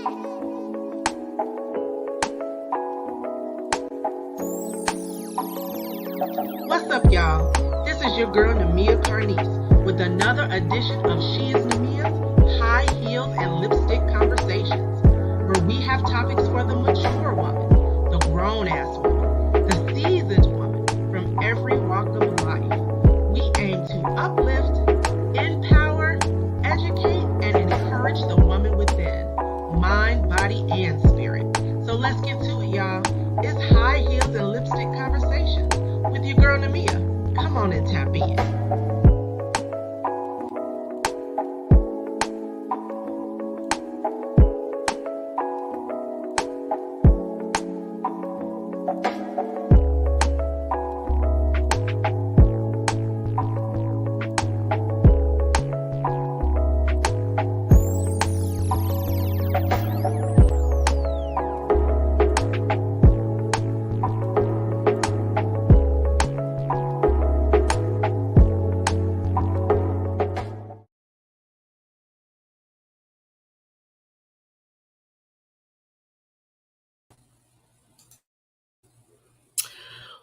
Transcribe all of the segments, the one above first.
What's up, y'all? This is your girl, Namia Carnice, with another edition of She is Namia's High Heels and Lipstick Conversations, where we have topics for the mature woman, the grown-ass woman, the seasoned woman, from every walk of life. We aim to uplift, empower, educate, and encourage the woman within, mind, body, and spirit. So let's get to it, y'all. It's High Heels and Lipstick Conversations with your girl Namia. Come on and tap in.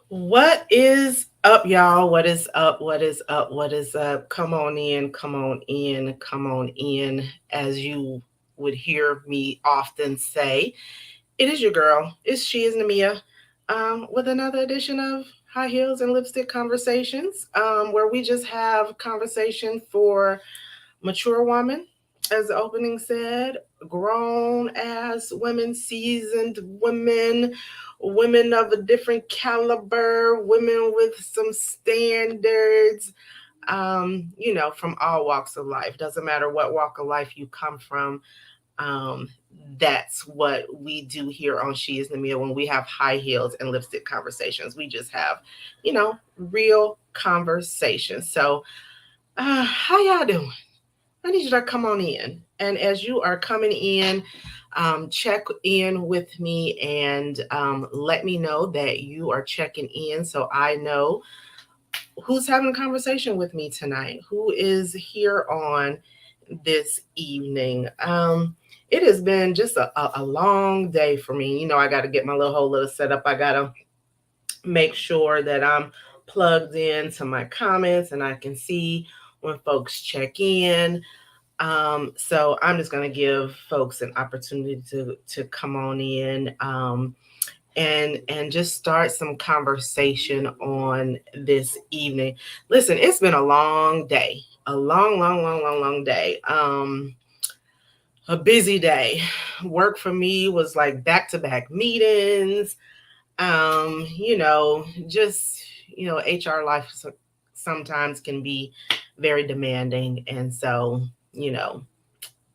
What is up, y'all? What is up? What is up? What is up? Come on in, come on in, come on in. As you would hear me often say, it is your girl. She is Namia, with another edition of High Heels and Lipstick Conversations, where we just have conversation for mature women, as the opening said, grown ass women, seasoned women, women of a different caliber, women with some standards, from all walks of life. Doesn't matter what walk of life you come from. Um, that's what we do here on She is Namia when we have high heels and lipstick conversations. We just have, real conversations. So, how y'all doing? I need you to come on in. And as you are coming in, check in with me and let me know that you are checking in so I know who's having a conversation with me tonight, who is here on this evening. It has been just a long day for me. I got to get my whole little setup. I got to make sure that I'm plugged in to my comments and I can see when folks check in. So I'm just going to give folks an opportunity to come on in and just start some conversation on this evening. Listen, it's been a long day, a long day. A busy day. Work for me was like back-to-back meetings. HR life sometimes can be very demanding. And so,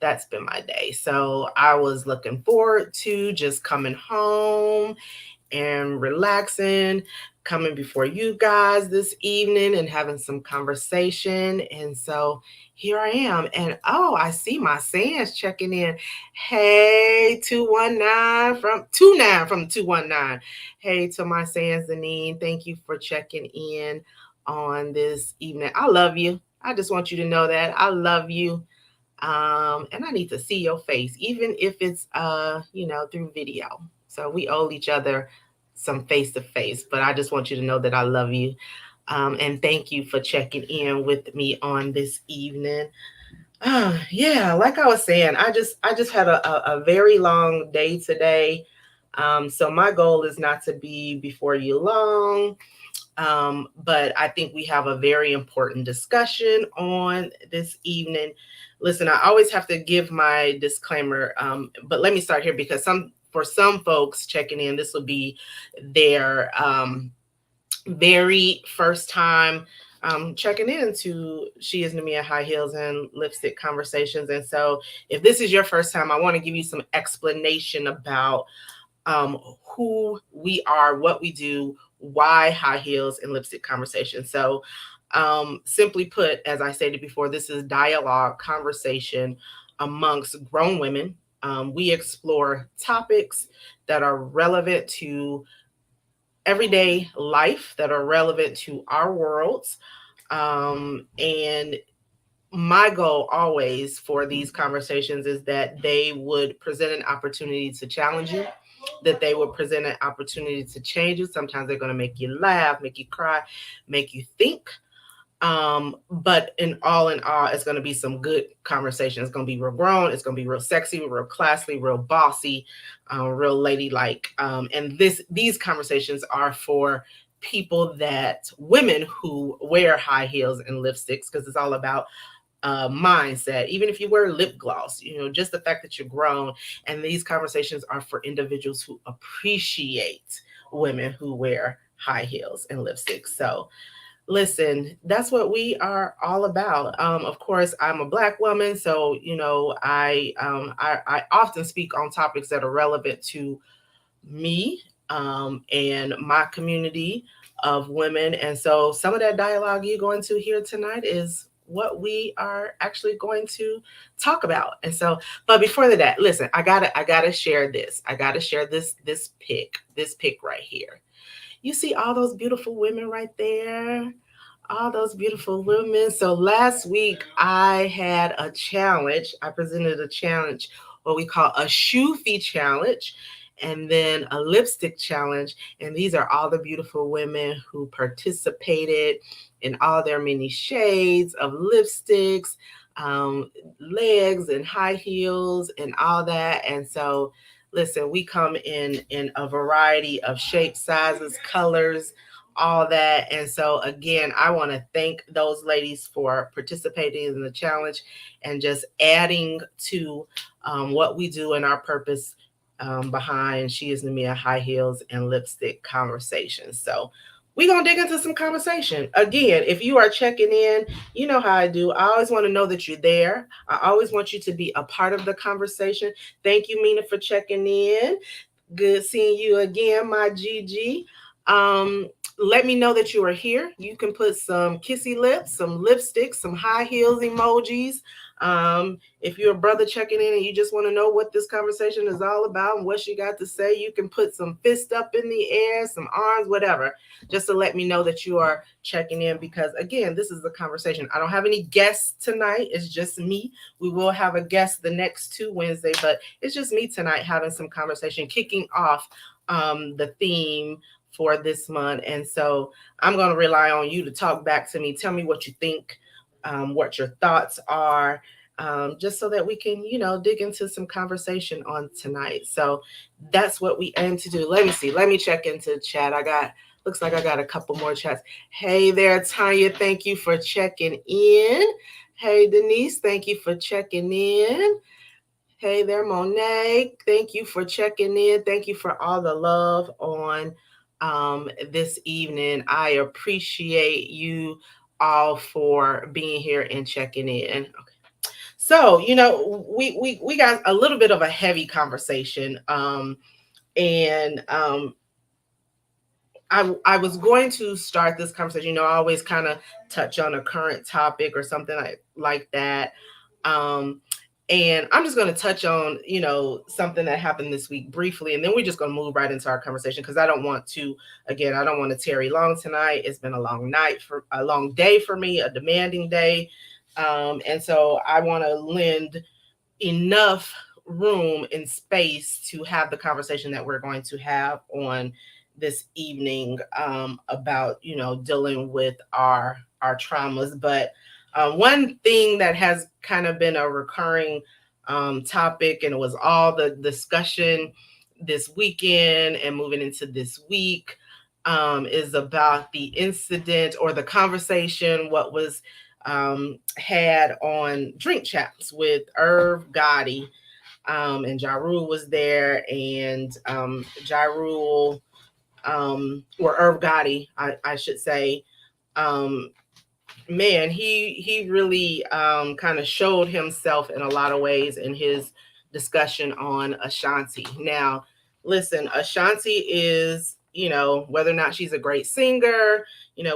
that's been my day. So I was looking forward to just coming home and relaxing, coming before you guys this evening and having some conversation. And so here I am. And I see my Sands checking in. Hey, 219 from 219. Hey, to my Sands Zanine. Thank you for checking in on this evening. I love you. I just want you to know that I love you. And I need to see your face, even if it's through video. So we owe each other some face to face, but I just want you to know that I love you. And thank you for checking in with me on this evening. Like I was saying, I just had a very long day today. So my goal is not to be before you long. But I think we have a very important discussion on this evening. Listen, I always have to give my disclaimer, but let me start here because for some folks checking in, this will be their very first time checking in to She is Namia High Heels and Lipstick Conversations. And so if this is your first time, I want to give you some explanation about who we are, what we do, why high heels and lipstick conversations. So simply put, as I stated before, this is dialogue, conversation amongst grown women. We explore topics that are relevant to everyday life, that are relevant to our worlds. And my goal always for these conversations is that they would present an opportunity to challenge you, that they would present an opportunity to change you. Sometimes they're going to make you laugh, make you cry, make you think. But in all, it's going to be some good conversation. It's going to be real grown. It's going to be real sexy, real classy, real bossy, real ladylike. And these conversations are for people that women who wear high heels and lipsticks, because it's all about mindset. Even if you wear lip gloss, just the fact that you're grown. And these conversations are for individuals who appreciate women who wear high heels and lipsticks. So listen, that's what we are all about. Of course, I'm a Black woman, so I often speak on topics that are relevant to me, and my community of women. And so some of that dialogue you're going to hear tonight is what we are actually going to talk about. And so, but before that, listen, I gotta share this. I gotta share this pic right here. You see all those beautiful women right there? All those beautiful women. So last week I had a challenge. I presented a challenge, what we call a shoofy challenge, and then a lipstick challenge. And these are all the beautiful women who participated in all their many shades of lipsticks, legs and high heels and all that. And so listen, we come in a variety of shapes, sizes, colors, all that. And so again, I want to thank those ladies for participating in the challenge and just adding to what we do in our purpose behind She Is Namia High Heels and Lipstick Conversations. So we're going to dig into some conversation. Again, if you are checking in, you know how I do. I always want to know that you're there. I always want you to be a part of the conversation. Thank you, Mina, for checking in. Good seeing you again, my Gigi. Um, Let me know that you are here. You can put some kissy lips, some lipstick, some high heels emojis. If you're a brother checking in and you just want to know what this conversation is all about and what she got to say, you can put some fist up in the air, some arms, whatever, just to let me know that you are checking in. Because again, this is the conversation. I don't have any guests tonight. It's just me. We will have a guest the next 2 Wednesdays, but it's just me tonight having some conversation, kicking off the theme for this month. And so I'm going to rely on you to talk back to me. Tell me what you think, what your thoughts are, just so that we can, dig into some conversation on tonight. So that's what we aim to do. Let me see. Let me check into the chat. Looks like I got a couple more chats. Hey there, Tanya. Thank you for checking in. Hey, Denise. Thank you for checking in. Hey there, Monet. Thank you for checking in. Thank you for all the love on this evening. I appreciate you all for being here and checking in. Okay. So, we got a little bit of a heavy conversation. And I was going to start this conversation. I always kind of touch on a current topic or something like that. Um, and I'm just going to touch on, something that happened this week briefly, and then we're just going to move right into our conversation because I don't want to tarry long tonight. It's been a long day for me, a demanding day. And so I want to lend enough room and space to have the conversation that we're going to have on this evening, about dealing with our traumas. But one thing that has kind of been a recurring topic, and it was all the discussion this weekend and moving into this week, is about the incident or the conversation what was had on Drink Chaps with Irv Gotti, and Ja Rule was there, and Ja Rule, or Irv Gotti, I should say, um, man, he really kind of showed himself in a lot of ways in his discussion on Ashanti. Now, listen, Ashanti is, whether or not she's a great singer,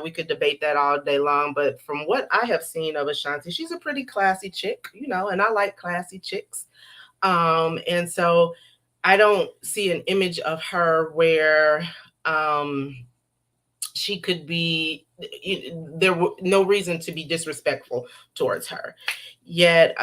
we could debate that all day long. But from what I have seen of Ashanti, she's a pretty classy chick, and I like classy chicks. And so I don't see an image of her where she could be there were no reason to be disrespectful towards her. Yet,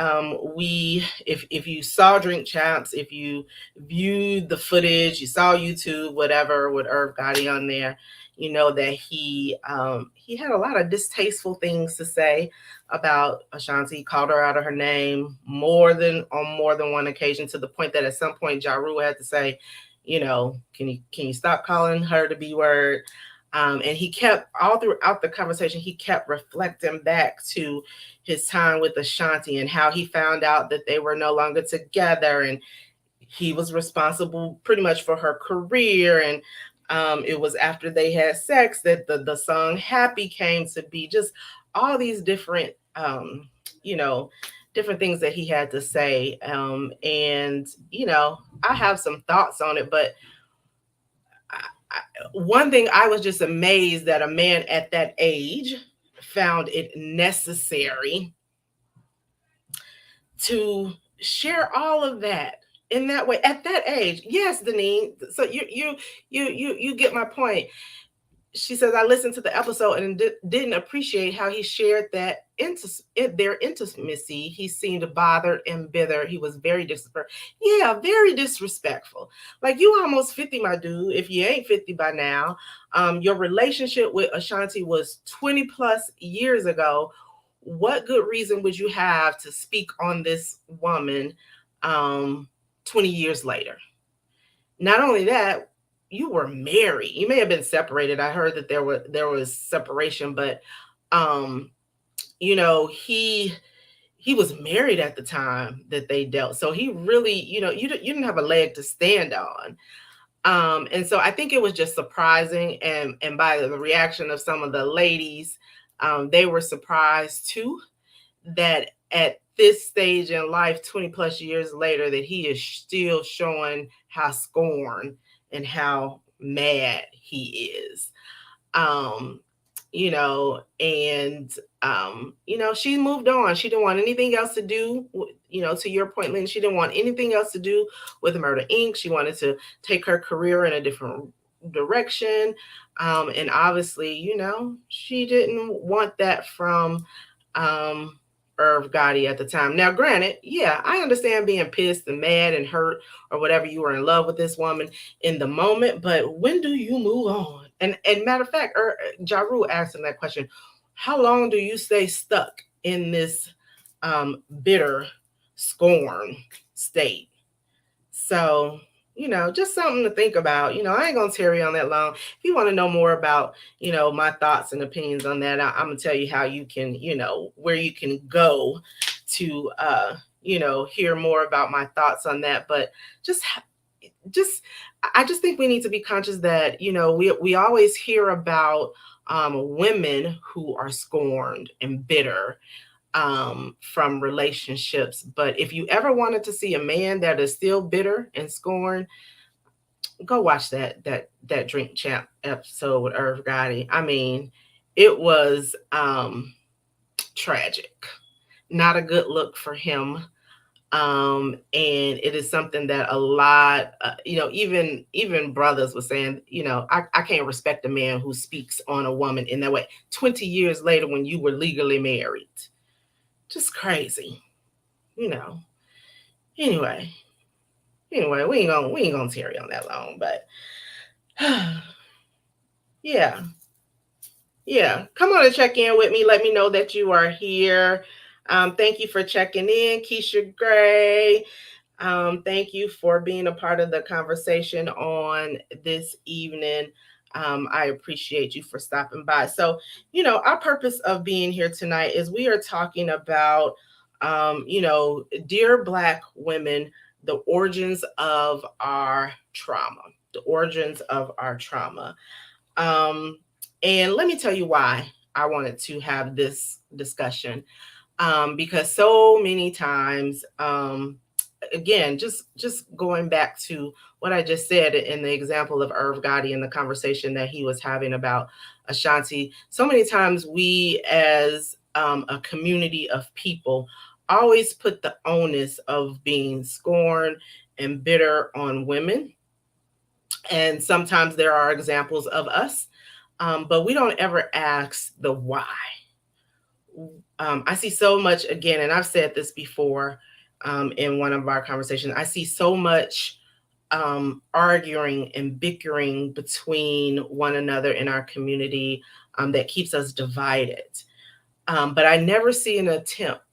we, if you saw Drink Champs, if you viewed the footage, you saw YouTube, whatever, with Irv Gotti on there, you know that he had a lot of distasteful things to say about Ashanti. He called her out of her name more than one occasion, to the point that at some point Ja Rule had to say, can you stop calling her the B word? And he kept, all throughout the conversation, he kept reflecting back to his time with Ashanti and how he found out that they were no longer together, and he was responsible pretty much for her career. And it was after they had sex that the song Happy came to be. Just all these different, you know, different things that he had to say. And, I have some thoughts on it, but one thing, I was just amazed that a man at that age found it necessary to share all of that in that way at that age. Yes, Deneen. So you get my point. She says, I listened to the episode and didn't appreciate how he shared that their intimacy. He seemed bothered and bitter. He was very disrespectful. Yeah, very disrespectful. Like, you almost 50, my dude. If you ain't 50 by now, your relationship with Ashanti was 20 plus years ago. What good reason would you have to speak on this woman 20 years later? Not only that, you were married. You may have been separated. I heard that there was separation, but um, he was married at the time that they dealt. So he really, you didn't have a leg to stand on. And so I think it was just surprising, and by the reaction of some of the ladies, they were surprised too, that at this stage in life, 20 plus years later, that he is still showing how scorned and how mad he is. Um, and she moved on. She didn't want anything else to do, to your point, Lynn, she didn't want anything else to do with Murder Inc. She wanted to take her career in a different direction. And obviously, she didn't want that from um Irv Gotti at the time. Now, granted, yeah, I understand being pissed and mad and hurt or whatever. You were in love with this woman in the moment, but when do you move on? And matter of fact, Ja Rule asked him that question: how long do you stay stuck in this bitter scorn state? So, just something to think about. I ain't gonna tarry on that long. If you want to know more about, my thoughts and opinions on that, I'm gonna tell you how you can, where you can go to, hear more about my thoughts on that. But just, just, I just think we need to be conscious that, we always hear about women who are scorned and bitter from relationships. But if you ever wanted to see a man that is still bitter and scorned, go watch that Drink Champ episode with Irv Gotti. I mean, it was tragic. Not a good look for him. And it is something that a lot, even brothers were saying, I can't respect a man who speaks on a woman in that way 20 years later when you were legally married. Just crazy, you know. Anyway, we ain't gonna tarry on that long, but yeah, yeah. Come on and check in with me. Let me know that you are here. Thank you for checking in, Keisha Gray. Thank you for being a part of the conversation on this evening. I appreciate you for stopping by. So, our purpose of being here tonight is we are talking about, dear Black women, the origins of our trauma, the origins of our trauma. And let me tell you why I wanted to have this discussion. Because so many times, again, just going back to what I just said in the example of Irv Gotti and the conversation that he was having about Ashanti, so many times we as a community of people always put the onus of being scorned and bitter on women. And sometimes there are examples of us but we don't ever ask the why. I see so much again, and I've said this before in one of our conversations. I see so much arguing and bickering between one another in our community that keeps us divided. But I never see an attempt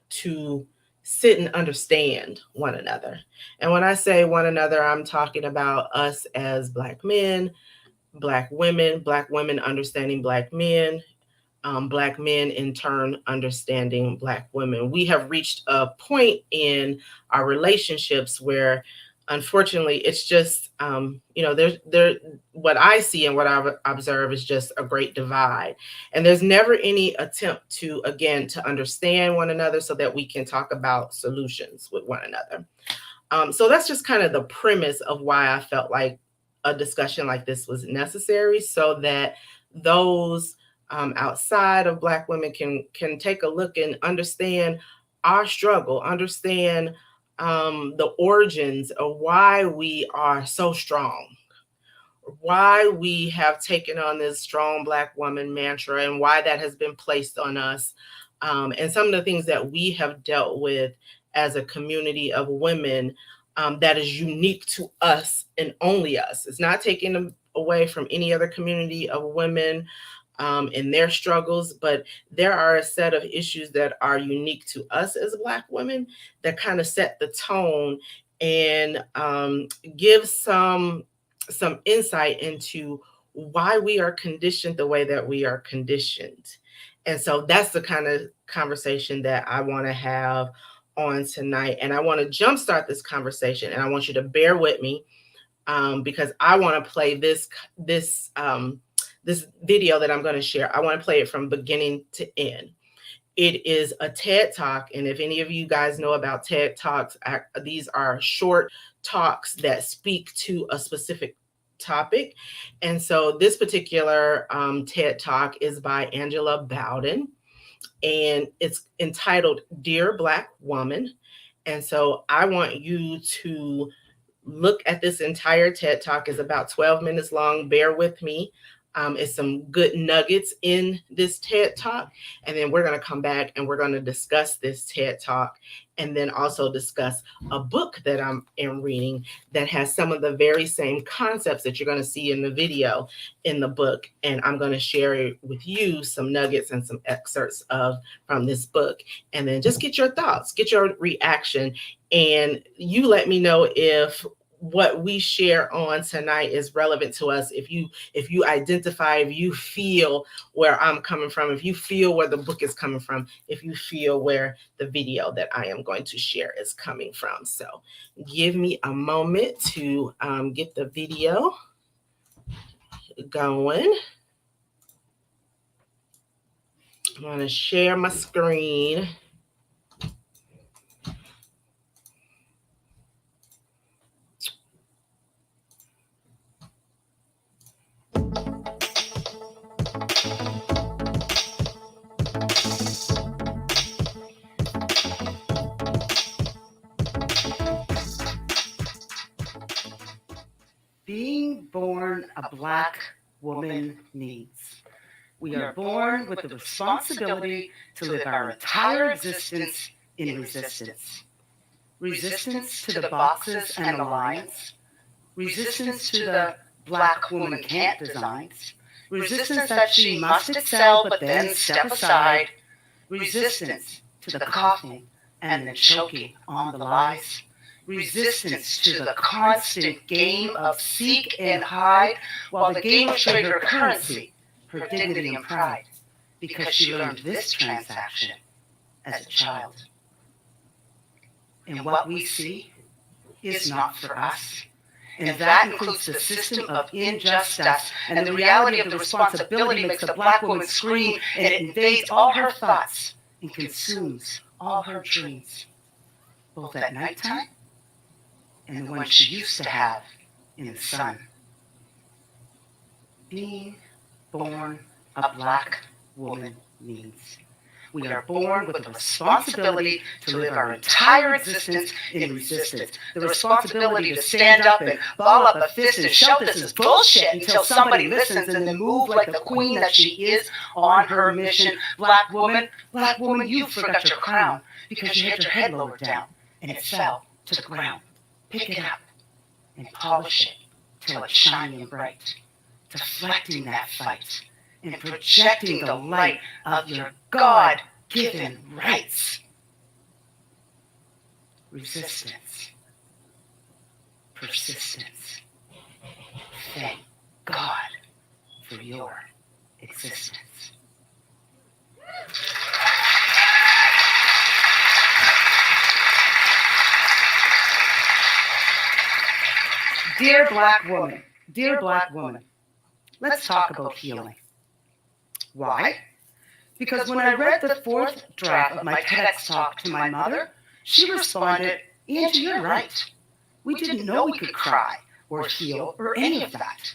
to sit and understand one another. And when I say one another, I'm talking about us as Black men, Black women understanding Black men, Black men in turn understanding Black women. We have reached a point in our relationships where, unfortunately, it's just there. What I see and what I observe is just a great divide, and there's never any attempt to again to understand one another so that we can talk about solutions with one another. So that's just kind of the premise of why I felt like a discussion like this was necessary, so that those outside of Black women can take a look and understand our struggle, understand the origins of why we are so strong, why we have taken on this strong Black woman mantra, and why that has been placed on us, and some of the things that we have dealt with as a community of women that is unique to us and only us. It's not taken away from any other community of women in their struggles, but there are a set of issues that are unique to us as Black women that kind of set the tone and give some insight into why we are conditioned the way that we are conditioned. And so that's the kind of conversation that I want to have on tonight. And I want to jumpstart this conversation, and I want you to bear with me because I want to play this video that I'm going to share. I want to play it from beginning to end. It is a TED Talk. And if any of you guys know about TED Talks, these are short talks that speak to a specific topic. And so this particular TED Talk is by Angela Bowden, and it's entitled Dear Black Woman. And so I want you to look at this entire TED Talk. Is about 12 minutes long. Bear with me. It's some good nuggets in this TED Talk. And then we're going to come back and we're going to discuss this TED Talk, and then also discuss a book that I'm reading that has some of the very same concepts that you're going to see in the video in the book. And I'm going to share with you some nuggets and some excerpts from this book. And then just get your thoughts, get your reaction, and you let me know if what we share on tonight is relevant to us. If you identify, if you feel where I'm coming from, if you feel where the book is coming from, if you feel where the video that I am going to share is coming from. So give me a moment to get the video going. I'm going to share my screen. Being born a Black woman means we are born with the responsibility to live our entire existence in resistance. Resistance to the boxes and the lines. Resistance to the Black woman can't designs. Resistance that she must excel but then step aside. Resistance to the coughing and the choking on the lies. Resistance to the constant game of seek and hide, while the game traded her currency, her dignity and pride, because she learned this transaction as a child. And what we see is not for us. And that includes the system of injustice, and the reality of the responsibility makes the Black woman scream, and it invades all her thoughts and consumes all her dreams, both at nighttime and the one she used to have in the sun. Being born a Black woman means We are born with the responsibility to live our entire existence in resistance. The responsibility to stand up and ball up a fist and shout this is bullshit until somebody listens and then move like the queen that she is on her mission. Black woman, you forgot your crown because you had your head lowered down and it fell to the ground. Pick it up and polish it till it's shiny and bright, deflecting that fight and projecting the light of your God-given rights. Resistance, persistence. Thank God for your existence. Dear Black woman, let's talk about healing. Why? Because when I read the fourth draft of my TEDx talk to my mother, she responded, "Auntie, you're right. We didn't know we could cry or heal or any of that.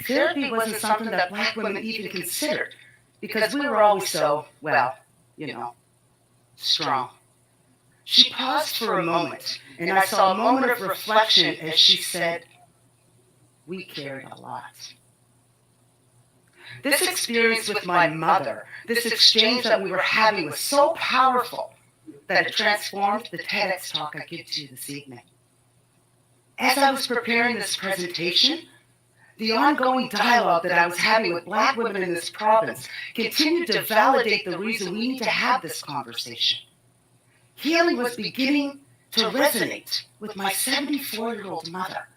Therapy wasn't something that Black women even considered because we were always so, well, strong." She paused for a moment, and I saw a moment of reflection as she said, "We carried a lot." This experience with my mother, this exchange that we were having was so powerful that it transformed the TEDx talk I give to you this evening. As I was preparing this presentation, the ongoing dialogue that I was having with Black women in this province continued to validate the reason we need to have this conversation. Healing was beginning to resonate with my 74-year-old mother.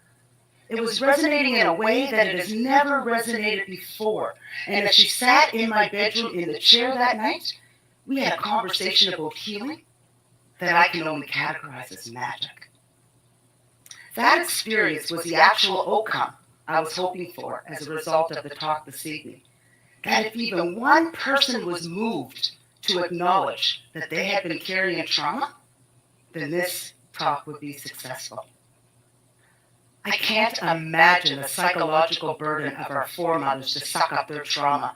It was resonating in a way that it has never resonated before. And as she sat in my bedroom in the chair that night, we had a conversation about healing that I can only categorize as magic. That experience was the actual outcome I was hoping for as a result of the talk this evening. That if even one person was moved to acknowledge that they had been carrying trauma, then this talk would be successful. I can't imagine the psychological burden of our foremothers to suck up their trauma,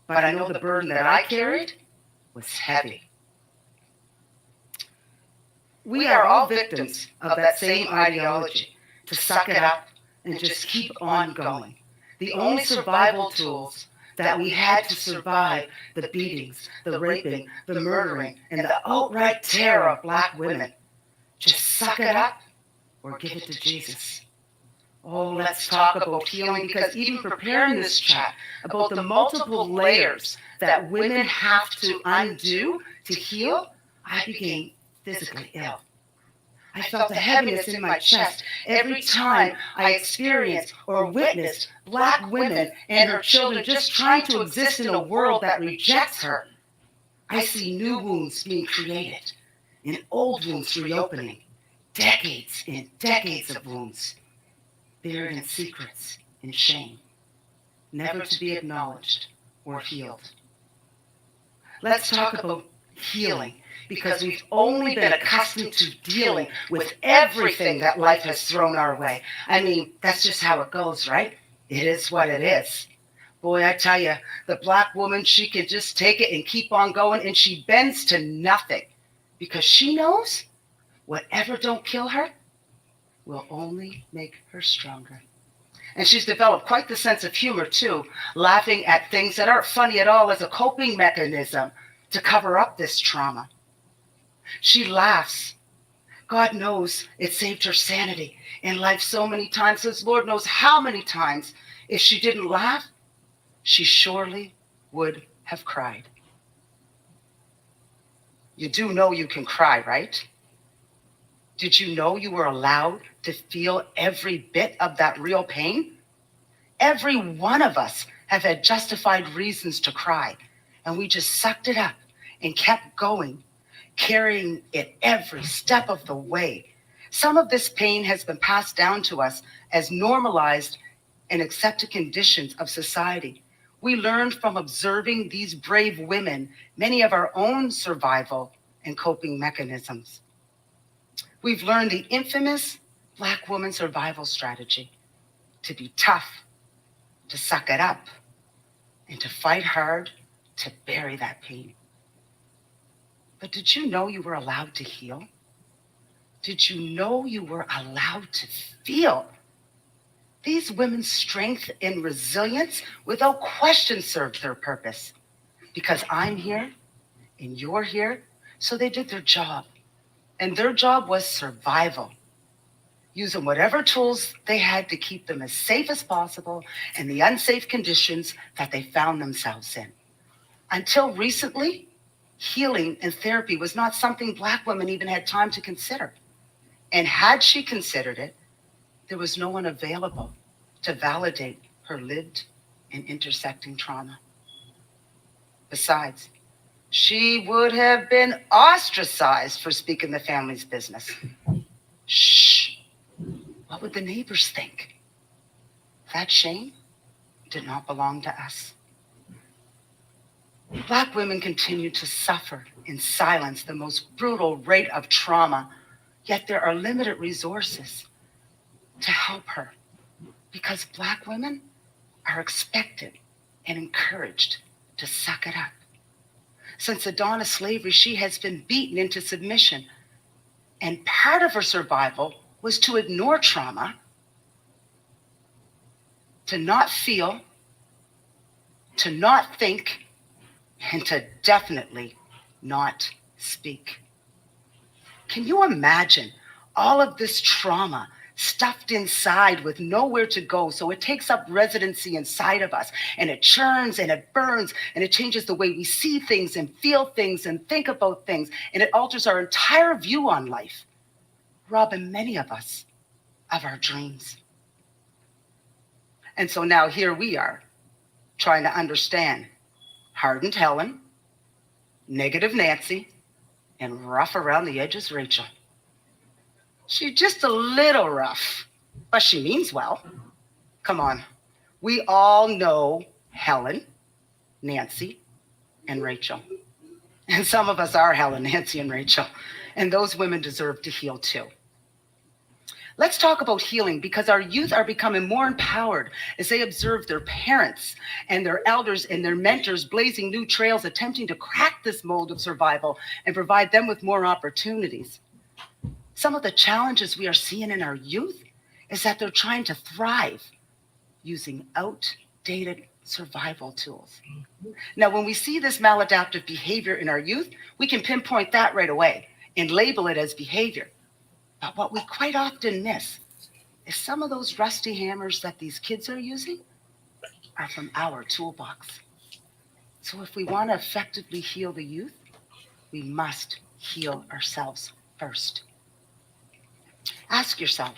but I know the burden that I carried was heavy. We are all victims of that same ideology, to suck it up and just keep on going. The only survival tools that we had to survive the beatings, the raping, the murdering, and the outright terror of Black women. Just suck it up or give it to Jesus. Oh, let's talk about healing, because even preparing this chat about the multiple layers that women have to undo to heal, I became physically ill. I felt a heaviness in my chest every time I experienced or witnessed Black women and her children just trying to exist in a world that rejects her. I see new wounds being created and old wounds reopening, decades and decades of wounds, buried in secrets and shame, never to be acknowledged or healed. Let's talk about healing, because we've only been accustomed to dealing with everything that life has thrown our way. I mean, that's just how it goes, right? It is what it is. Boy, I tell you, the Black woman, she can just take it and keep on going, and she bends to nothing because she knows whatever don't kill her will only make her stronger. And she's developed quite the sense of humor, too, laughing at things that aren't funny at all as a coping mechanism to cover up this trauma. She laughs. God knows it saved her sanity in life so many times, as Lord knows how many times. If she didn't laugh, she surely would have cried. You do know you can cry, right? Did you know you were allowed to feel every bit of that real pain? Every one of us have had justified reasons to cry, and we just sucked it up and kept going, carrying it every step of the way. Some of this pain has been passed down to us as normalized and accepted conditions of society. We learned from observing these brave women many of our own survival and coping mechanisms. We've learned the infamous Black woman survival strategy: to be tough, to suck it up, and to fight hard to bury that pain. But did you know you were allowed to heal? Did you know you were allowed to feel? These women's strength and resilience without question served their purpose. Because I'm here and you're here, so they did their job. And their job was survival, using whatever tools they had to keep them as safe as possible in the unsafe conditions that they found themselves in. Until recently, healing and therapy was not something Black women even had time to consider. And had she considered it, there was no one available to validate her lived and intersecting trauma. Besides, she would have been ostracized for speaking the family's business. Shh, what would the neighbors think? That shame did not belong to us. Black women continue to suffer in silence the most brutal rate of trauma, yet there are limited resources to help her because Black women are expected and encouraged to suck it up. Since the dawn of slavery, she has been beaten into submission, and part of her survival was to ignore trauma, to not feel, to not think, and to definitely not speak. Can you imagine all of this trauma stuffed inside with nowhere to go? So it takes up residency inside of us, and it churns and it burns, and it changes the way we see things and feel things and think about things, and it alters our entire view on life, robbing many of us of our dreams. And so now here we are, trying to understand hardened Helen, negative Nancy, and rough around the edges Rachel. She's just a little rough, but she means well. Come on, we all know Helen, Nancy, and Rachel. And some of us are Helen, Nancy, and Rachel, and those women deserve to heal too. Let's talk about healing, because our youth are becoming more empowered as they observe their parents and their elders and their mentors blazing new trails, attempting to crack this mold of survival and provide them with more opportunities. Some of the challenges we are seeing in our youth is that they're trying to thrive using outdated survival tools. Now, when we see this maladaptive behavior in our youth, we can pinpoint that right away and label it as behavior. But what we quite often miss is some of those rusty hammers that these kids are using are from our toolbox. So if we want to effectively heal the youth, we must heal ourselves first. Ask yourself,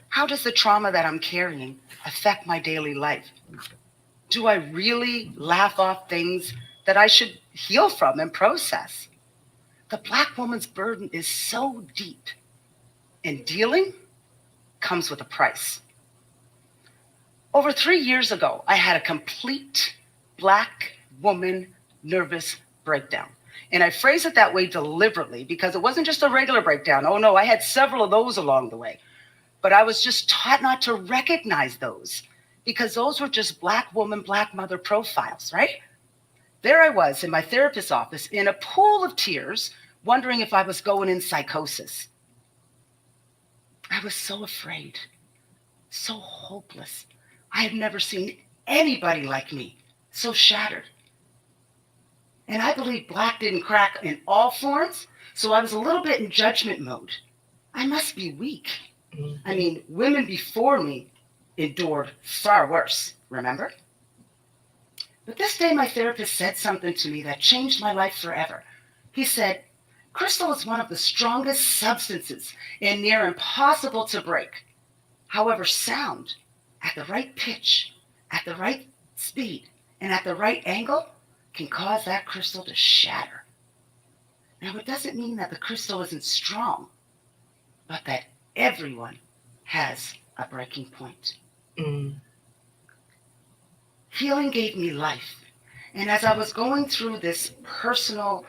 how does the trauma that I'm carrying affect my daily life? Do I really laugh off things that I should heal from and process? The Black woman's burden is so deep, and dealing comes with a price. Over 3 years ago, I had a complete Black woman nervous breakdown. And I phrase it that way deliberately because it wasn't just a regular breakdown. Oh no, I had several of those along the way. But I was just taught not to recognize those because those were just Black woman, Black mother profiles, right? There I was in my therapist's office in a pool of tears, wondering if I was going in psychosis. I was so afraid, so hopeless. I had never seen anybody like me, so shattered. And I believe Black didn't crack in all forms, so I was a little bit in judgment mode. I must be weak. I mean, women before me endured far worse, remember? But this day, my therapist said something to me that changed my life forever. He said, crystal is one of the strongest substances and near impossible to break. However, sound at the right pitch, at the right speed, and at the right angle can cause that crystal to shatter. Now, it doesn't mean that the crystal isn't strong, but that everyone has a breaking point. Healing gave me life. And as I was going through this personal,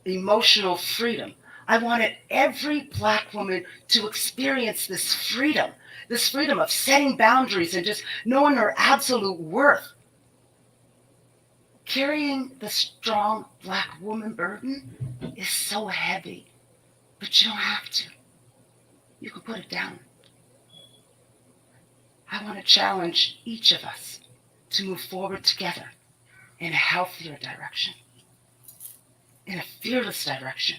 emotional freedom, I wanted every Black woman to experience this freedom of setting boundaries and just knowing her absolute worth. Carrying the strong black woman burden is so heavy, but you don't have to. You can put it down. I want to challenge each of us to move forward together in a healthier direction, in a fearless direction,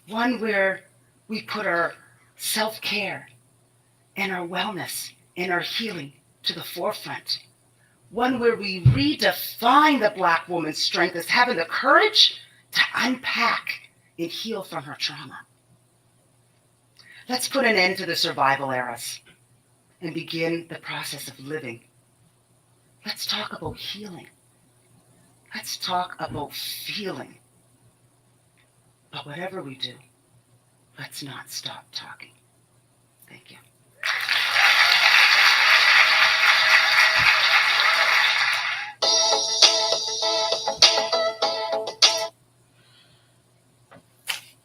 one where we put our self-care and our wellness and our healing to the forefront, one where we redefine the black woman's strength as having the courage to unpack and heal from her trauma. Let's put an end to the survival eras and begin the process of living. Let's talk about healing. Let's talk about feeling. But whatever we do, let's not stop talking. Thank you.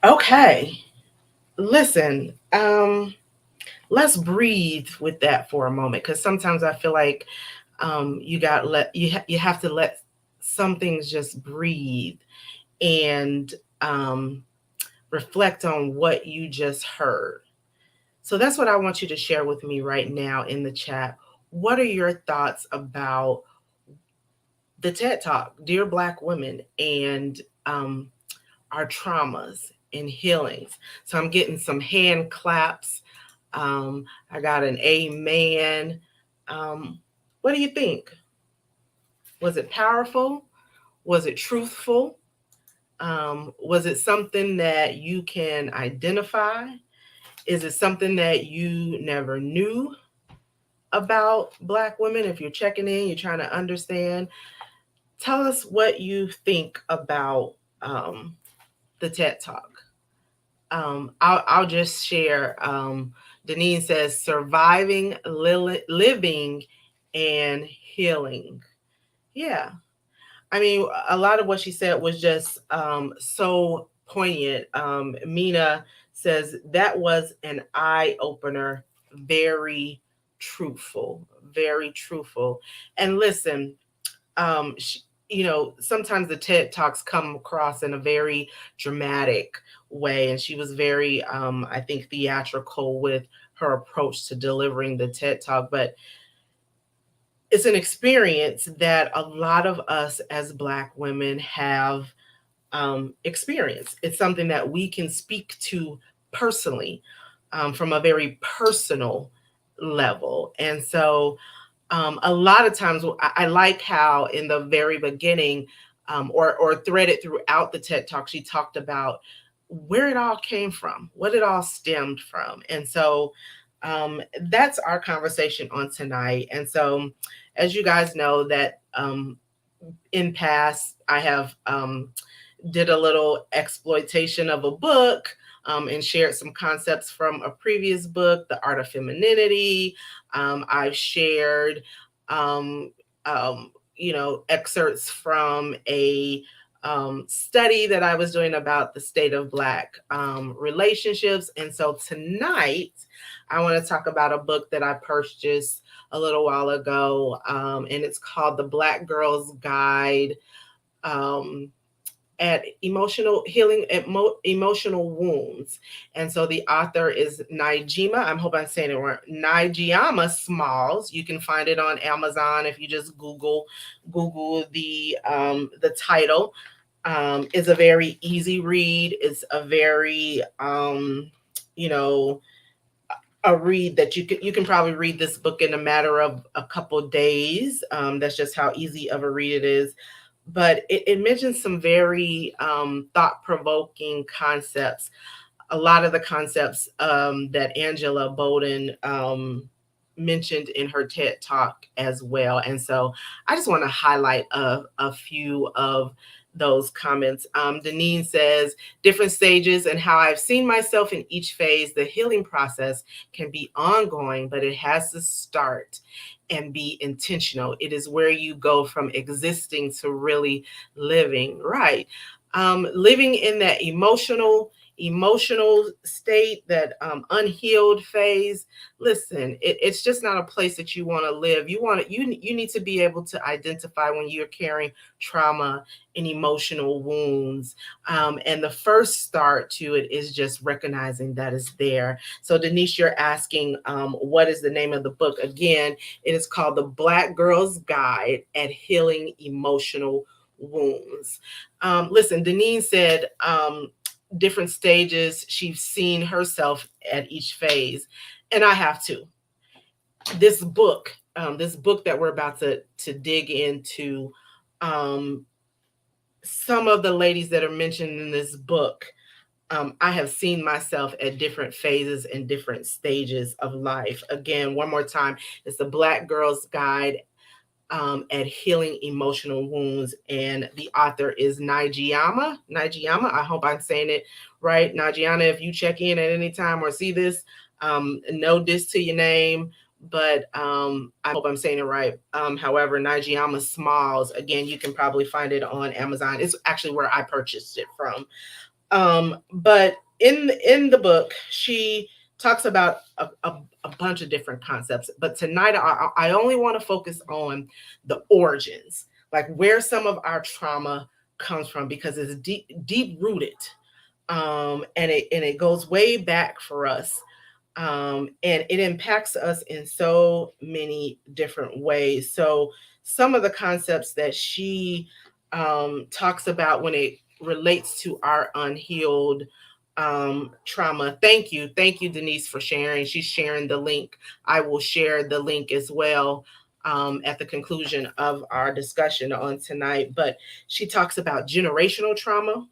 Okay, listen, let's breathe with that for a moment, because sometimes I feel like you have to let some things just breathe and reflect on what you just heard. So that's what I want you to share with me right now in the chat. What are your thoughts about the TED Talk, Dear Black Women, and our traumas and healings? So I'm getting some hand claps. I got an amen. What do you think? Was it powerful? Was it truthful? Was it something that you can identify? Is it something that you never knew about Black women? If you're checking in, you're trying to understand, tell us what you think about the TED Talk. I'll just share. Deneen says, surviving, living, and healing. Yeah. I mean, a lot of what she said was just so poignant. Mina says, that was an eye opener, very truthful, very truthful. And listen, she, sometimes the TED Talks come across in a very dramatic way, and she was very, I think, theatrical with her approach to delivering the TED Talk. But it's an experience that a lot of us as Black women have experienced. It's something that we can speak to personally, from a very personal level. And so a lot of times I like how in the very beginning, or threaded throughout the TED Talk, she talked about where it all came from, what it all stemmed from. And so that's our conversation on tonight. And so, as you guys know, that in past I have did a little exploitation of a book, and shared some concepts from a previous book, The Art of Femininity. I've shared, um, excerpts from a study that I was doing about the state of Black relationships. And so tonight, I want to talk about a book that I purchased a little while ago, and it's called The Black Girl's Guide um, at Emotional Healing at Emotional Wounds. And so the author is Nijima. I hope I'm saying it right. Nijima Smalls. You can find it on Amazon if you just Google the title. It's a very easy read. It's a very you know a read that you can probably read this book in a matter of a couple days. That's just how easy of a read it is. But it mentions some very thought-provoking concepts. A lot of the concepts that Angela Bowden mentioned in her TED Talk as well. And so I just want to highlight a few of those comments. Deneen says, different stages and how I've seen myself in each phase. The healing process can be ongoing, but it has to start and be intentional. It is where you go from existing to really living, right? Living in that emotional emotional state, that unhealed phase, listen, it's just not a place that you want to live. You need to be able to identify when you're carrying trauma and emotional wounds. And the first start to it is just recognizing that it's there. So, Denise, you're asking, what is the name of the book? Again, it is called The Black Girl's Guide at Healing Emotional Wounds. Listen, Denise said, different stages, she's seen herself at each phase. And I have too. This book that we're about to dig into, um, some of the ladies that are mentioned in this book, I have seen myself at different phases and different stages of life. Again, one more time, it's The Black Girl's Guide at Healing Emotional Wounds, and the author is Nigiyama. Nigiyama, I hope I'm saying it right. Nigiyama, if you check in at any time or see this, no diss to your name, but I hope I'm saying it right. However, Nigiyama Smalls, again, you can probably find it on Amazon. It's actually where I purchased it from. But in the book, she talks about a bunch of different concepts. But tonight, I only want to focus on the origins, like where some of our trauma comes from, because it's deep rooted, and it goes way back for us. And it impacts us in so many different ways. So some of the concepts that she talks about when it relates to our unhealed trauma. Thank you, Denise, for sharing. She's sharing the link. I will share the link as well at the conclusion of our discussion on tonight. But she talks about generational trauma.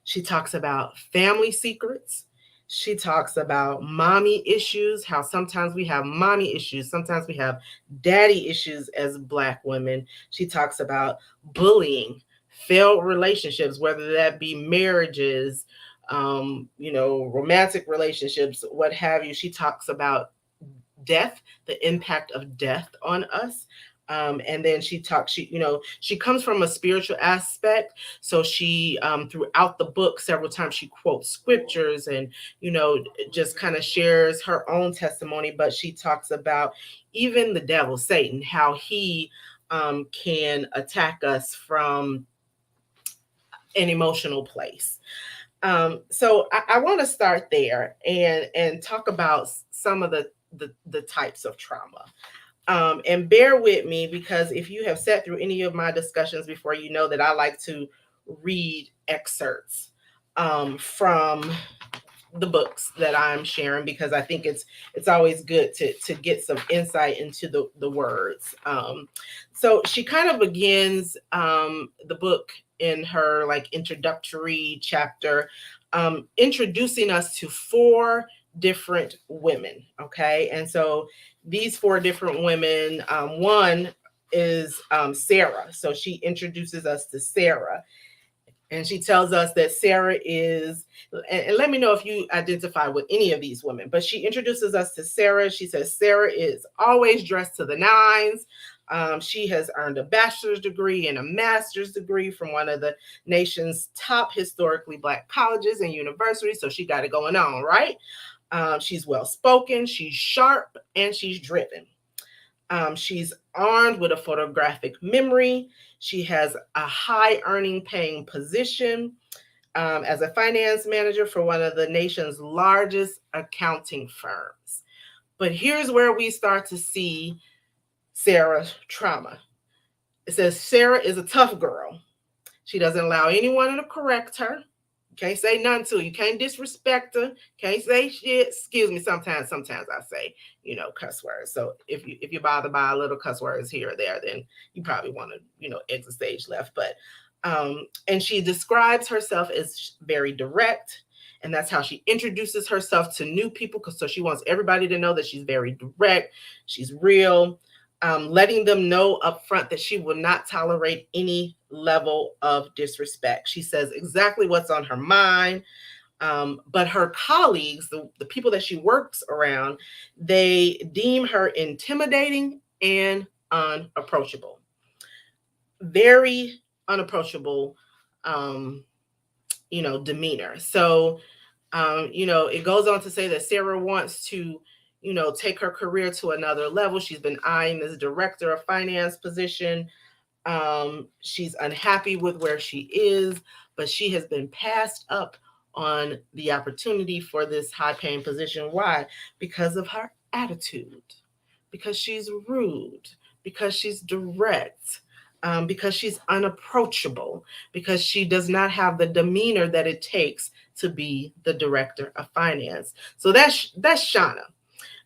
She talks about family secrets. She talks about mommy issues, how sometimes we have mommy issues, sometimes we have daddy issues as Black women. She talks about bullying, failed relationships, whether that be marriages, romantic relationships, what have you. She talks about death, the impact of death on us. And then she comes from a spiritual aspect. So she, throughout the book, several times she quotes scriptures and, just kind of shares her own testimony. But she talks about even the devil, Satan, how he can attack us from an emotional place. So I want to start there and talk about some of the types of trauma. And bear with me, because if you have sat through any of my discussions before, you know that I like to read excerpts from the books that I'm sharing, because I think it's always good to get some insight into the words. So she kind of begins the book in her like introductory chapter, introducing us to four different women. Okay, and so these four different women, one is Sarah. So she introduces us to Sarah, and she tells us that Sarah is, and let me know if you identify with any of these women, but she introduces us to Sarah. She says Sarah is always dressed to the nines. She has earned a bachelor's degree and a master's degree from one of the nation's top historically Black colleges and universities. So she got it going on, right? She's well spoken, she's sharp, and she's driven. She's armed with a photographic memory. She has a high earning paying position as a finance manager for one of the nation's largest accounting firms. But here's where we start to see Sarah's trauma. It says Sarah is a tough girl. She doesn't allow anyone to correct her. Can't say nothing to her. You can't disrespect her. Can't say shit. Excuse me. Sometimes I say, cuss words. So if you're bothered by a little cuss words here or there, then you probably want to, exit stage left. But and she describes herself as very direct, and that's how she introduces herself to new people. Because so she wants everybody to know that she's very direct, she's real, letting them know up front that she will not tolerate any level of disrespect. She says exactly what's on her mind. But her colleagues, the people that she works around, they deem her intimidating and unapproachable. Very unapproachable, demeanor. So It goes on to say that Sarah wants to, take her career to another level. She's been eyeing this director of finance position. She's unhappy with where she is, but she has been passed up on the opportunity for this high paying position. Why? Because of her attitude, because she's rude, because she's direct, because she's unapproachable, because she does not have the demeanor that it takes to be the director of finance. So that's Shauna.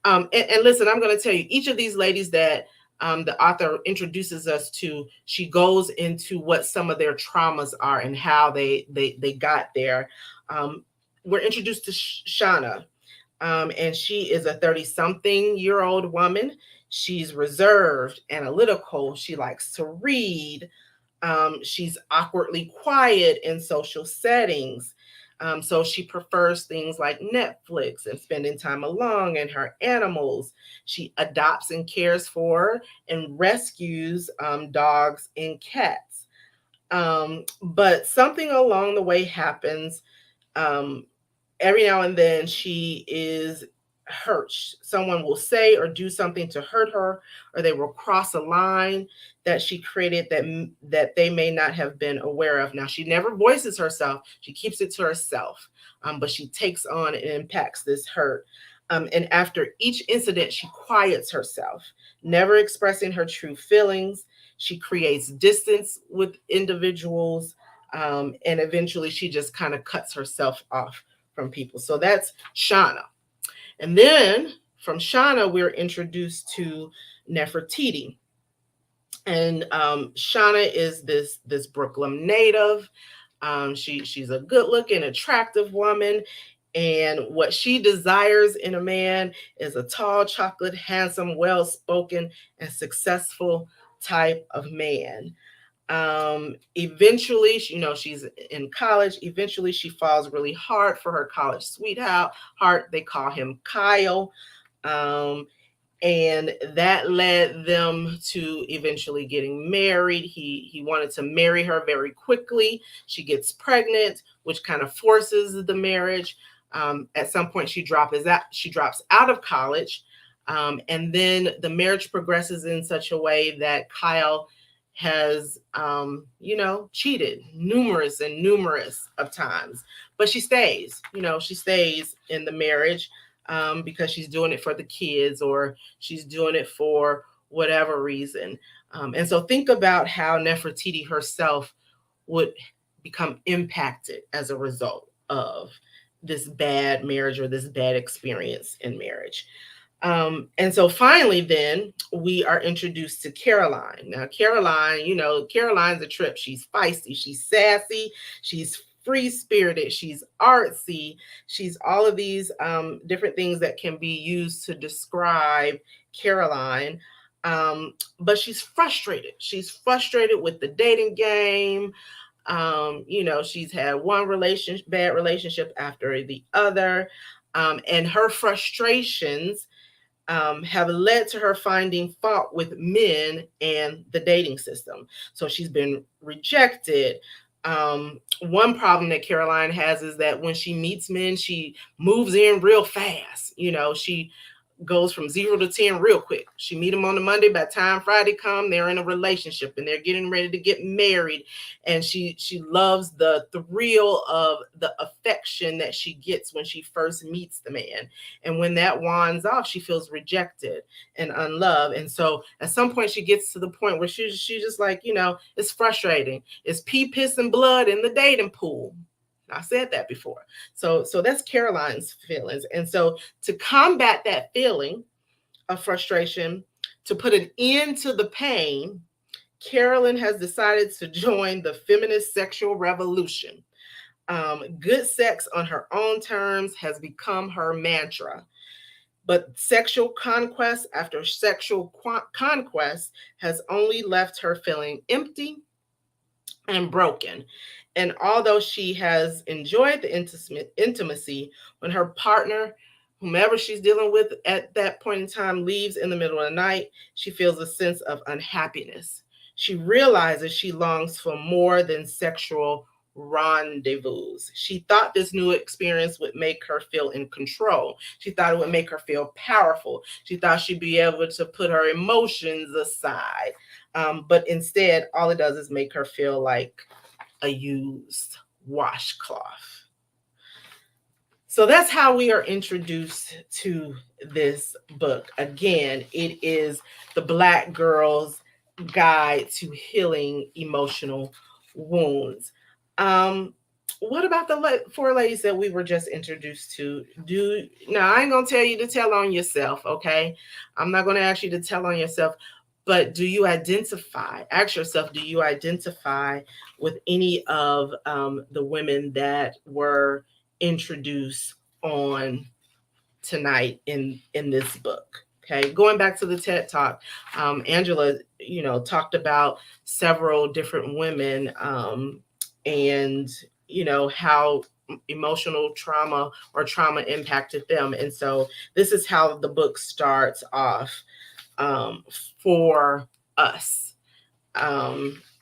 And listen, I'm going to tell you, each of these ladies that the author introduces us to, she goes into what some of their traumas are and how they got there. Um, we're introduced to Shauna, and she is a 30-something-year-old woman. She's reserved, analytical. She likes to read. She's awkwardly quiet in social settings. So she prefers things like Netflix and spending time alone and her animals. She adopts and cares for and rescues dogs and cats. But something along the way happens. Um, every now and then she is hurt. Someone will say or do something to hurt her, or they will cross a line that she created that they may not have been aware of. Now she never voices herself; she keeps it to herself, but she takes on and impacts this hurt. And after each incident, she quiets herself, never expressing her true feelings. She creates distance with individuals, and eventually she just kind of cuts herself off from people. So that's Shauna. And then from Shauna, we're introduced to Nefertiti. And Shauna is this Brooklyn native. She's a good looking, attractive woman. And what she desires in a man is a tall, chocolate, handsome, well spoken, and successful type of man. Eventually, she's in college. Eventually, she falls really hard for her college sweetheart. They call him Kyle. Um, and that led them to eventually getting married. He wanted to marry her very quickly. She gets pregnant, which kind of forces the marriage. At some point, she drops out of college, and then the marriage progresses in such a way that Kyle has, cheated numerous of times, but she stays. She stays in the marriage, because she's doing it for the kids, or she's doing it for whatever reason. And so think about how Nefertiti herself would become impacted as a result of this bad marriage or this bad experience in marriage. And so finally, then we are introduced to Caroline. Now, Caroline, Caroline's a trip. She's feisty, she's sassy, she's free spirited, she's artsy, she's all of these different things that can be used to describe Caroline. But she's frustrated. She's frustrated with the dating game. She's had one bad relationship after the other. And her frustrations have led to her finding fault with men and the dating system. So she's been rejected. One problem that Caroline has is that when she meets men, she moves in real fast. She goes from 0 to 10 real quick. She meet them on the Monday. By the time Friday come, they're in a relationship and they're getting ready to get married. And she loves the thrill of the affection that she gets when she first meets the man. And when that wands off, she feels rejected and unloved. And so at some point, she gets to the point where she's just like, it's frustrating. It's pee, piss, and blood in the dating pool. I said that before. So that's Caroline's feelings. And so to combat that feeling of frustration, to put an end to the pain, Carolyn has decided to join the feminist sexual revolution. Good sex on her own terms has become her mantra. But sexual conquest after sexual conquest has only left her feeling empty and broken. And although she has enjoyed the intimacy, when her partner, whomever she's dealing with at that point in time, leaves in the middle of the night, she feels a sense of unhappiness. She realizes she longs for more than sexual rendezvous. She thought this new experience would make her feel in control. She thought it would make her feel powerful. She thought she'd be able to put her emotions aside. But instead, all it does is make her feel like a used washcloth. So that's how we are introduced to this book. Again, it is the Black Girl's Guide to Healing Emotional Wounds. Um, what about the four ladies that we were just introduced to? Do now I ain't gonna tell you to tell on yourself, okay? I'm not gonna ask you to tell on yourself, but do you identify? Ask yourself, do you identify with any of the women that were introduced on tonight in this book? Okay, going back to the TED Talk, Angela, talked about several different women, and how emotional trauma or trauma impacted them. And so this is how the book starts off, um, for us,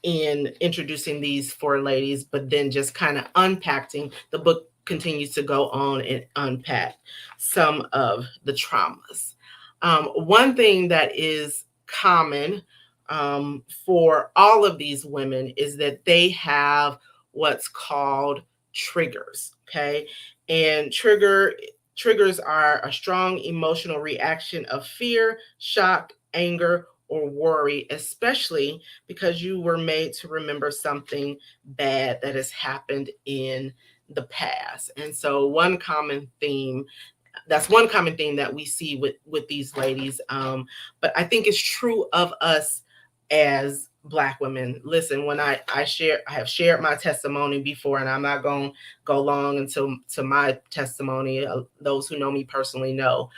in introducing these four ladies, but then just kind of unpacking. The book continues to go on and unpack some of the traumas. One thing that is common, for all of these women is that they have what's called triggers. Okay, and triggers are a strong emotional reaction of fear, shock, anger, or worry, especially because you were made to remember something bad that has happened in the past. And so one common theme that we see with these ladies, but I think it's true of us as Black women. Listen, when I have shared my testimony before, and I'm not going to go long until to my testimony. Those who know me personally know,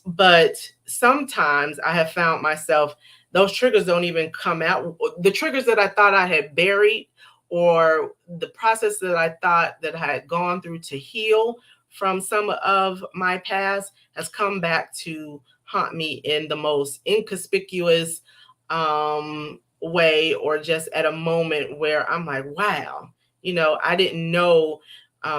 but sometimes I have found myself, those triggers don't even come out. The triggers that I thought I had buried, or the process that I thought that I had gone through to heal from some of my past, has come back to haunt me in the most inconspicuous way, or just at a moment where I'm like, wow, I didn't know,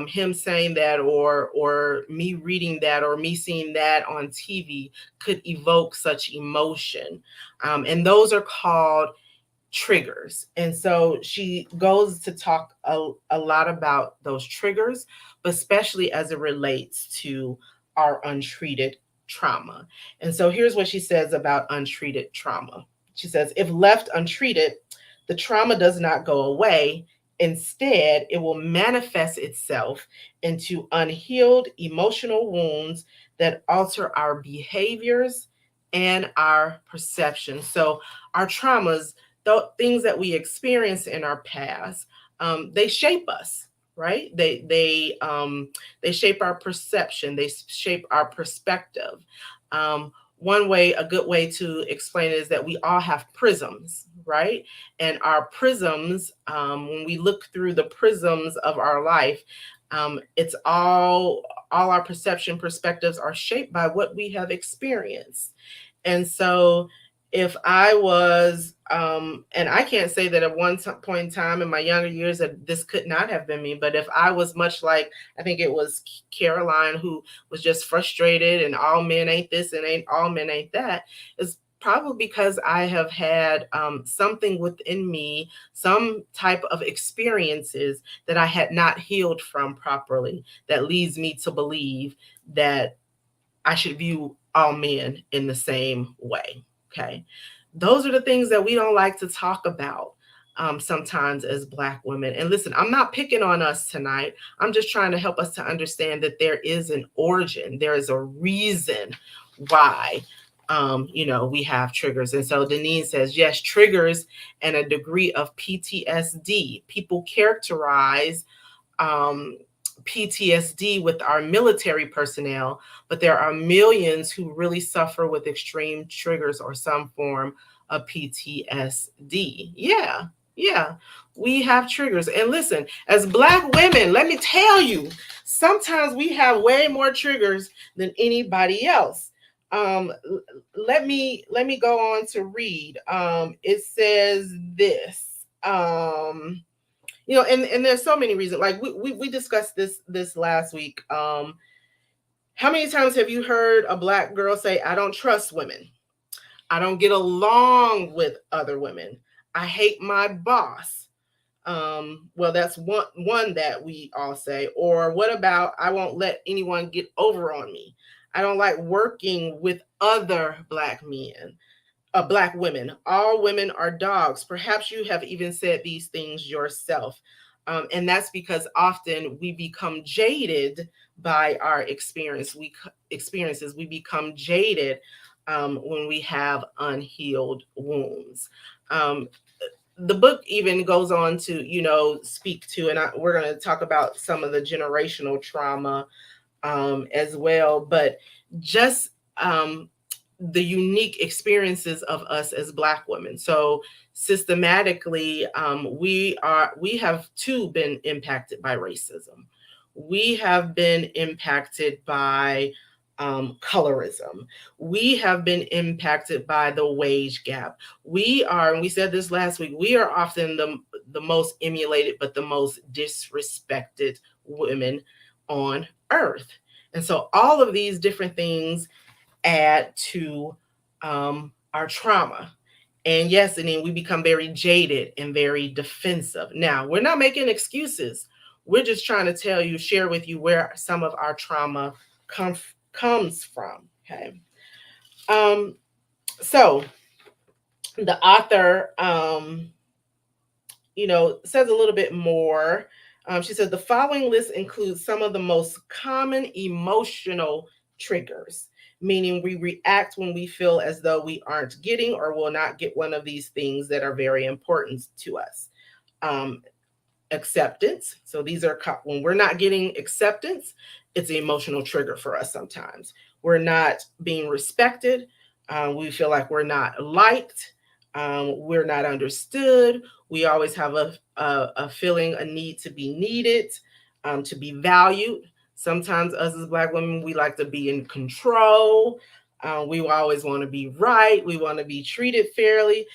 him saying that, or me reading that, or me seeing that on TV could evoke such emotion. And those are called triggers. And so she goes to talk a lot about those triggers, but especially as it relates to our untreated trauma. And so here's what she says about untreated trauma. She says, if left untreated, the trauma does not go away. Instead, it will manifest itself into unhealed emotional wounds that alter our behaviors and our perception. So, our traumas, the things that we experience in our past, they shape us, right? They shape our perception. They shape our perspective. One way, a good way to explain it, is that we all have prisms, right? And our prisms, when we look through the prisms of our life, it's all our perception perspectives are shaped by what we have experienced. And so if I was, and I can't say that at one point in time in my younger years that this could not have been me, but if I was much like, I think it was Caroline, who was just frustrated and all men ain't this and ain't all men ain't that, is probably because I have had, something within me, some type of experiences that I had not healed from properly, that leads me to believe that I should view all men in the same way. Okay. Those are the things that we don't like to talk about, sometimes as Black women. And listen, I'm not picking on us tonight. I'm just trying to help us to understand that there is an origin, there is a reason why. We have triggers. And so Deneen says, yes, triggers and a degree of PTSD. People characterize, um, PTSD with our military personnel, but there are millions who really suffer with extreme triggers or some form of PTSD. Yeah, yeah, we have triggers. And listen, as Black women, let me tell you, sometimes we have way more triggers than anybody else. Um, let me go on to read. It says this. And there's so many reasons. Like we discussed this last week. How many times have you heard a black girl say, I don't trust women? I don't get along with other women. I hate my boss. Well, that's one that we all say. Or what about, I won't let anyone get over on me? I don't like working with other black men, black women. All women are dogs. Perhaps you have even said these things yourself. And that's because often we become jaded by our experiences. We become jaded when we have unhealed wounds. Um, the book even goes on to, speak to, and we're going to talk about some of the generational trauma as well, but just the unique experiences of us as black women. So systematically, we have too been impacted by racism. We have been impacted by colorism. We have been impacted by the wage gap. We are, and we said this last week, we are often the most emulated but the most disrespected women on earth. And so all of these different things add to our trauma. And yes, and then we become very jaded and very defensive. Now, we're not making excuses. We're just trying to tell you, share with you where some of our trauma comes from. Okay. Um, so the author, says a little bit more. She said the following list includes some of the most common emotional triggers, meaning we react when we feel as though we aren't getting or will not get one of these things that are very important to us. Um, Acceptance. So these are when we're not getting acceptance, it's an emotional trigger for us sometimes. We're not being respected. We feel like we're not liked. We're not understood. We always have a feeling, a need to be needed, to be valued. Sometimes us as black women, we like to be in control. We always want to be right. We want to be treated fairly.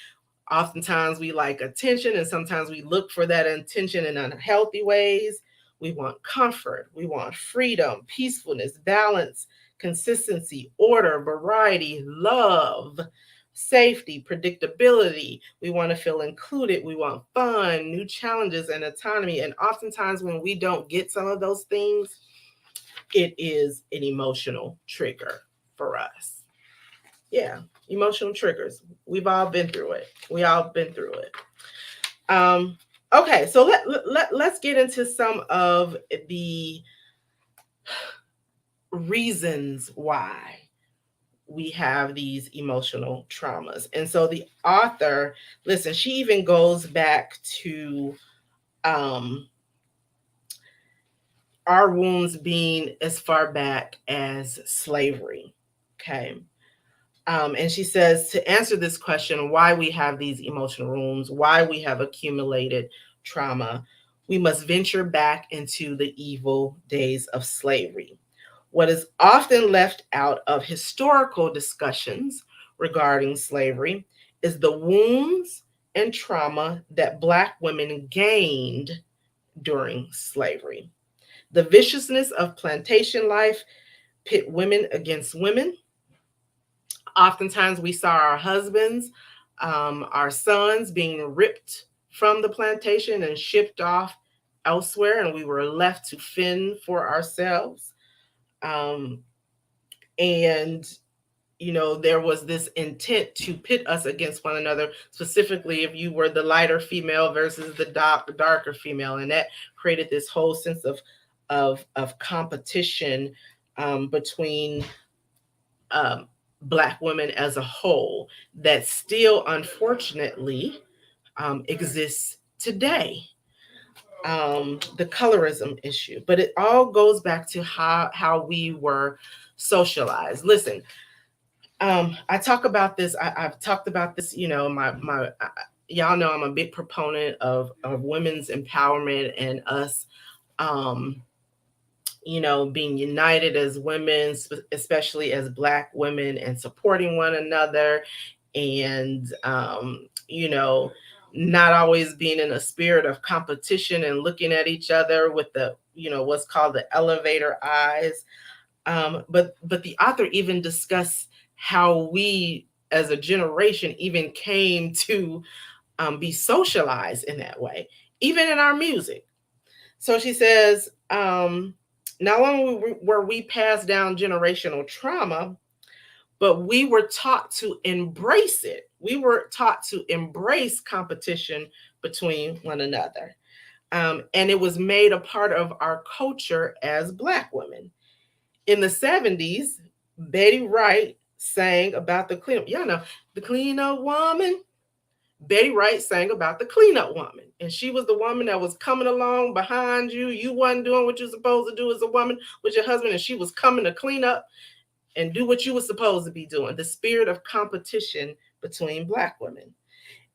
Oftentimes we like attention, and sometimes we look for that attention in unhealthy ways. We want comfort, we want freedom, peacefulness, balance, consistency, order, variety, love, safety, predictability. We want to feel included, we want fun, new challenges, and autonomy. And oftentimes when we don't get some of those things, it is an emotional trigger for us. Yeah, emotional triggers. We've all been through it. We all been through it. Okay, so let's get into some of the reasons why we have these emotional traumas. And so the author, listen, she even goes back to um, our wounds being as far back as slavery. Okay. And she says to answer this question, why we have these emotional wounds, why we have accumulated trauma, we must venture back into the evil days of slavery. What is often left out of historical discussions regarding slavery is the wounds and trauma that Black women gained during slavery. The viciousness of plantation life pit women against women. Oftentimes, we saw our husbands, our sons being ripped from the plantation and shipped off elsewhere, and we were left to fend for ourselves. Um, and there was this intent to pit us against one another, specifically if you were the lighter female versus the darker female, and that created this whole sense of competition between um, Black women as a whole that still, unfortunately, exists today. The colorism issue, but it all goes back to how we were socialized. Listen, I talk about this. I've talked about this. Y'all know I'm a big proponent of women's empowerment and us. Um, being united as women, especially as Black women, and supporting one another. And, not always being in a spirit of competition and looking at each other with the, what's called the elevator eyes. But the author even discussed how we as a generation even came to be socialized in that way, even in our music. So she says, not only were we passed down generational trauma, but we were taught to embrace it. We were taught to embrace competition between one another. And it was made a part of our culture as Black women. In the 70s, Betty Wright sang about the cleanup. Y'all know the cleanup woman. Betty Wright sang about the cleanup woman. And she was the woman that was coming along behind you. You wasn't doing what you're supposed to do as a woman with your husband, and she was coming to clean up and do what you were supposed to be doing. The spirit of competition between Black women.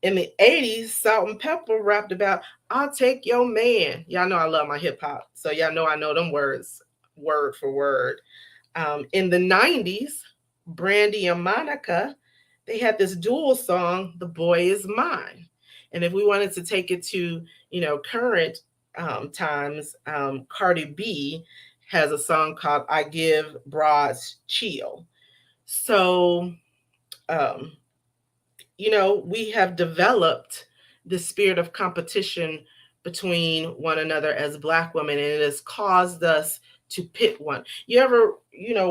In the 80s, Salt and Pepper rapped about, I'll take your man. Y'all know I love my hip hop. So y'all know I know them words word for word. In the 90s, Brandy and Monica, they had this dual song, The Boy Is Mine. And if we wanted to take it to, current times, Cardi B has a song called I Give Broads Chill. So, um, we have developed the spirit of competition between one another as Black women, and it has caused us to pit one. You ever,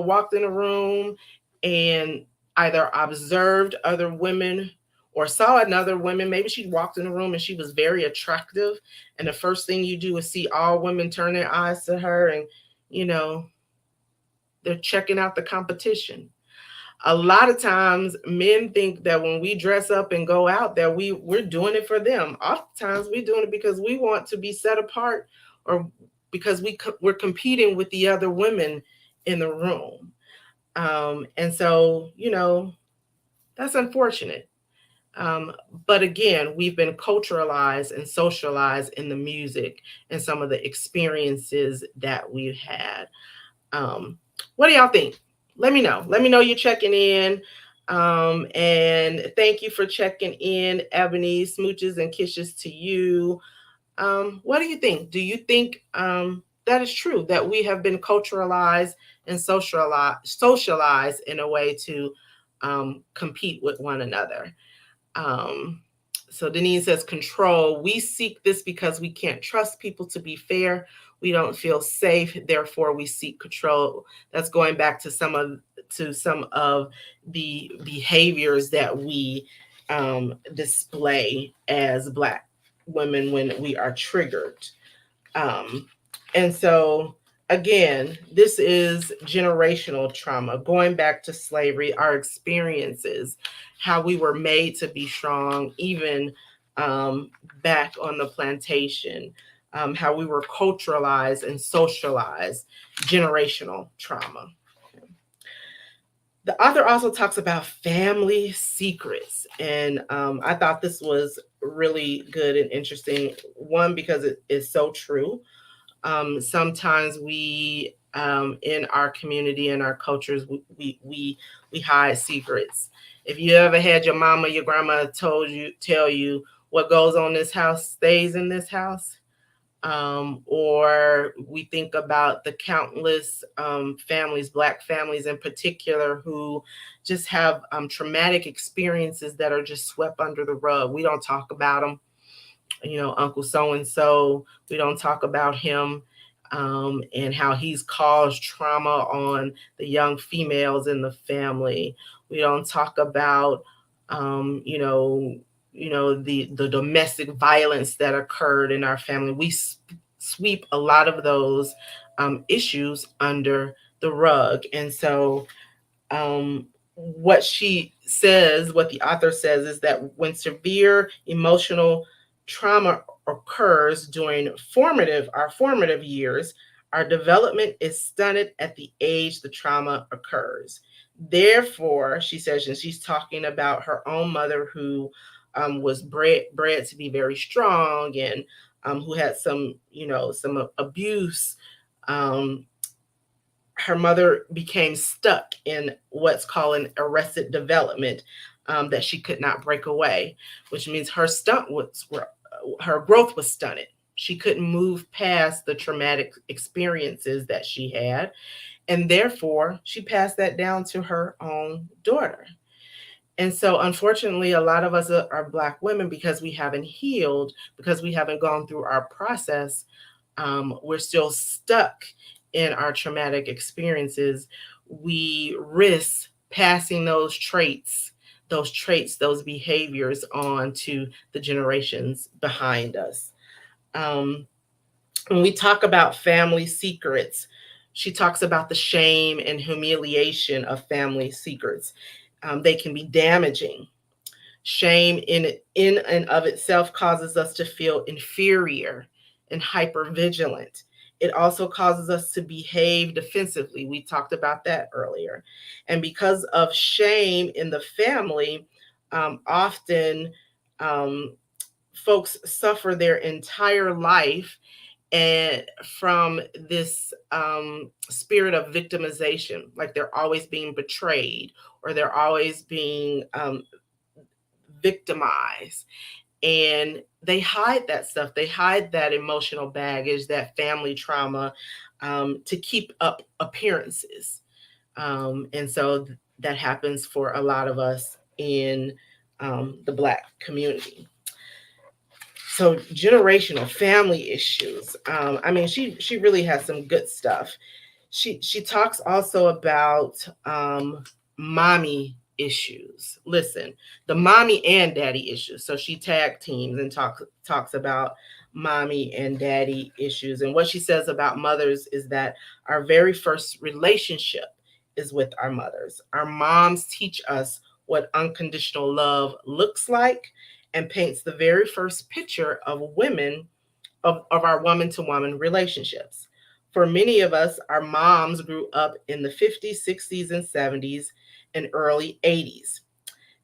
walked in a room and either observed other women or saw another woman? Maybe she walked in the room and she was very attractive, and the first thing you do is see all women turn their eyes to her, and you know they're checking out the competition. A lot of times men think that when we dress up and go out that we're doing it for them. Oftentimes we're doing it because we want to be set apart, or because we're competing with the other women in the room. And so, that's unfortunate. um, but again, we've been culturalized and socialized in the music and some of the experiences that we've had. um, what do y'all think? Let me know. Let me know you're checking in. And thank you for checking in, Ebony. Smooches and kisses to you. What do you think? Do you think that is true that we have been culturalized and socialized in a way to compete with one another? Um, so Denise says, control. We seek this because we can't trust people to be fair. We don't feel safe, therefore we seek control. That's going back to some of the behaviors that we display as Black women when we are triggered. Um, and so, again, this is generational trauma, going back to slavery, our experiences, how we were made to be strong, even um, back on the plantation, how we were culturalized and socialized, generational trauma. The author also talks about family secrets. And I thought this was really good and interesting. One, because it is so true. Sometimes we in our community and our cultures we hide secrets. If you ever had your mama, your grandma tell you what goes on in this house stays in this house. Or we think about the countless families, Black families in particular, who just have traumatic experiences that are just swept under the rug. We don't talk about them. Uncle so and so, we don't talk about him, and how he's caused trauma on the young females in the family. We don't talk about, um, you know, the domestic violence that occurred in our family. We sweep a lot of those issues under the rug, and so what she says, what the author says, is that when severe emotional trauma occurs during our formative years, our development is stunted at the age the trauma occurs. Therefore, she says, and she's talking about her own mother who was bred to be very strong, and who had some abuse. Um, Her mother became stuck in what's called an arrested development. that she could not break away, which means her growth was stunted. She couldn't move past the traumatic experiences that she had, and therefore she passed that down to her own daughter. And so, unfortunately, a lot of us are Black women, because we haven't healed, because we haven't gone through our process. We're still stuck in our traumatic experiences. We risk passing those behaviors on to the generations behind us. Um, when we talk about family secrets, she talks about the shame and humiliation of family secrets. They can be damaging. Shame in and of itself causes us to feel inferior and hyper vigilant. It also causes us to behave defensively. We talked about that earlier. And because of shame in the family, often um, folks suffer their entire life and from this spirit of victimization, like they're always being betrayed, or they're always being victimized, and they hide that stuff. They hide that emotional baggage, that family trauma, to keep up appearances. And so that happens for a lot of us in the Black community. So generational family issues. I mean, she really has some good stuff. She talks also about mommy issues. Listen, the mommy and daddy issues. So she tag teams and talks about mommy and daddy issues. And what she says about mothers is that our very first relationship is with our mothers. Our moms teach us what unconditional love looks like and paints the very first picture of women, of our woman to woman relationships. For many of us, our moms grew up in the 50s, 60s, and 70s and early 80s.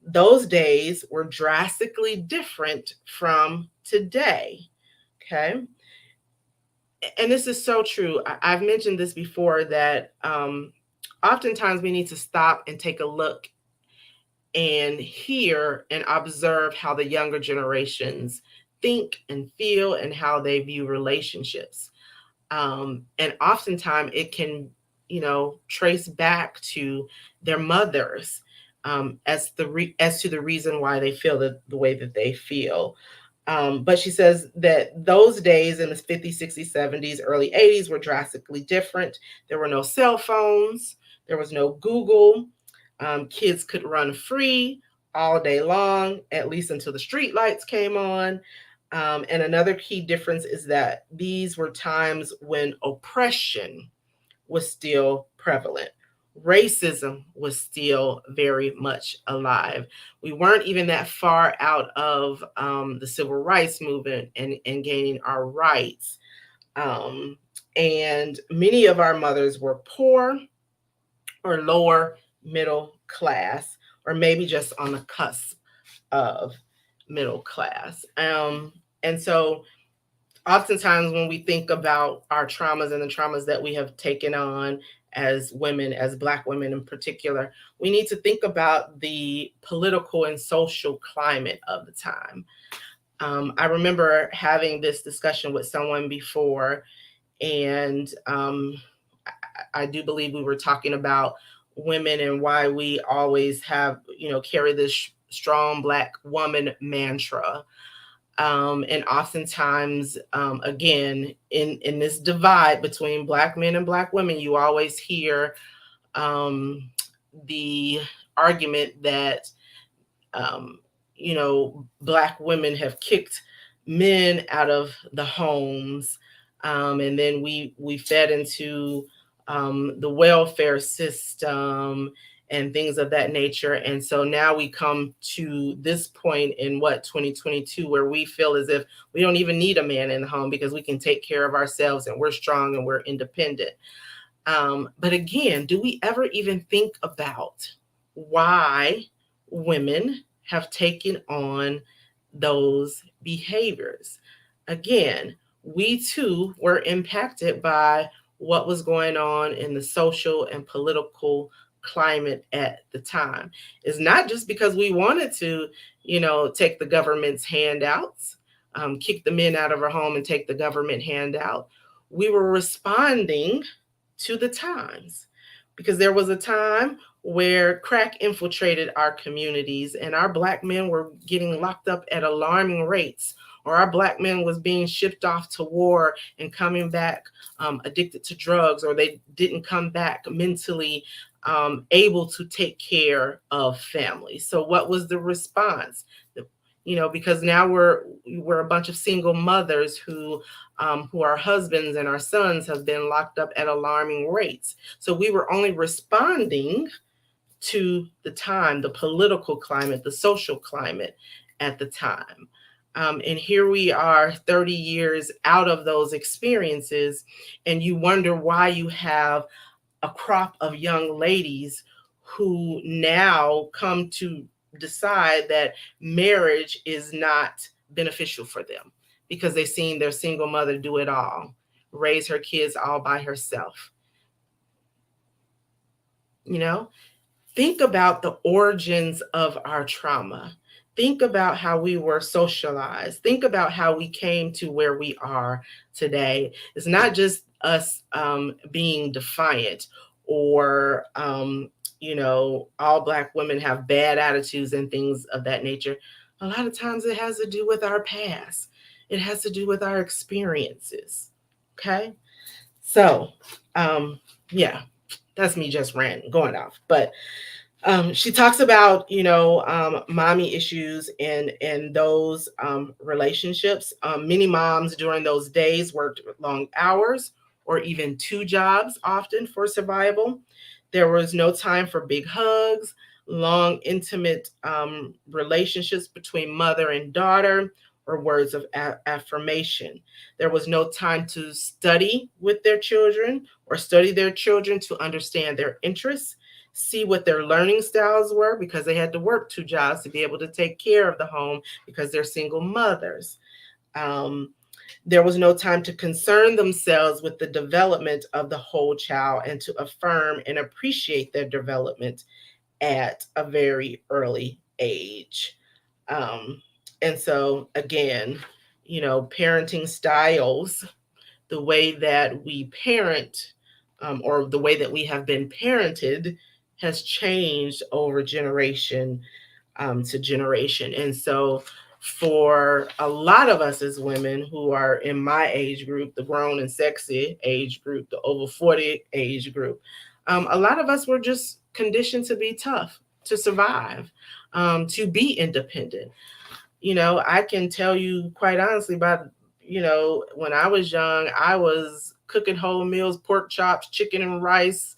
Those days were drastically different from today. Okay. And this is so true. Have mentioned this before, that oftentimes we need to stop and take a look and hear and observe how the younger generations think and feel and how they view relationships. And oftentimes it can, trace back to their mothers, as to the reason why they feel the way that they feel. But she says that those days in the 50s, 60s, 70s, early 80s were drastically different. There were no cell phones, there was no Google. Kids could run free all day long, at least until the street lights came on. And another key difference is that these were times when oppression was still prevalent. Racism was still very much alive. We weren't even that far out of the civil rights movement and gaining our rights. Um, and many of our mothers were poor or lower middle class, or maybe just on the cusp of middle class. And so oftentimes when we think about our traumas and the traumas that we have taken on as women, as Black women in particular, we need to think about the political and social climate of the time. I remember having this discussion with someone before, and I do believe we were talking about women and why we always have, carry this strong Black woman mantra. And oftentimes, again, in this divide between Black men and Black women, you always hear um, the argument that um, Black women have kicked men out of the homes, and then we fed into the welfare system and things of that nature. And so now we come to this point in 2022, where we feel as if we don't even need a man in the home because we can take care of ourselves and we're strong and we're independent. But again, do we ever even think about why women have taken on those behaviors? Again, we too were impacted by what was going on in the social and political climate at the time. It's not just because we wanted to, take the government's handouts, kick the men out of our home and take the government handout. We were responding to the times, because there was a time where crack infiltrated our communities and our black men were getting locked up at alarming rates, or our black men was being shipped off to war and coming back addicted to drugs, or they didn't come back mentally able to take care of families. So what was the response? Because now we're a bunch of single mothers who our husbands and our sons have been locked up at alarming rates. So we were only responding to the time, the political climate, the social climate at the time. And here we are 30 years out of those experiences, and you wonder why you have a crop of young ladies who now come to decide that marriage is not beneficial for them because they've seen their single mother do it all, raise her kids all by herself. You know, think about the origins of our trauma. Think about how we were socialized. Think about how we came to where we are today. It's not just us being defiant or, all Black women have bad attitudes and things of that nature. A lot of times it has to do with our past, it has to do with our experiences. Okay. So, yeah, that's me just ranting, going off. But she talks about mommy issues and those relationships. Many moms during those days worked long hours or even two jobs, often for survival. There was no time for big hugs, long intimate relationships between mother and daughter, or words of affirmation. There was no time to study with their children or study their children to understand their interests, see what their learning styles were, because they had to work two jobs to be able to take care of the home because they're single mothers. Um, there was no time to concern themselves with the development of the whole child and to affirm and appreciate their development at a very early age. Um, and so, again, parenting styles, the way that we parent, or the way that we have been parented, has changed over generation to generation. And so, for a lot of us as women who are in my age group, the grown and sexy age group, the over 40 age group, a lot of us were just conditioned to be tough, to survive, to be independent. I can tell you quite honestly about, when I was young, I was cooking whole meals, pork chops, chicken and rice,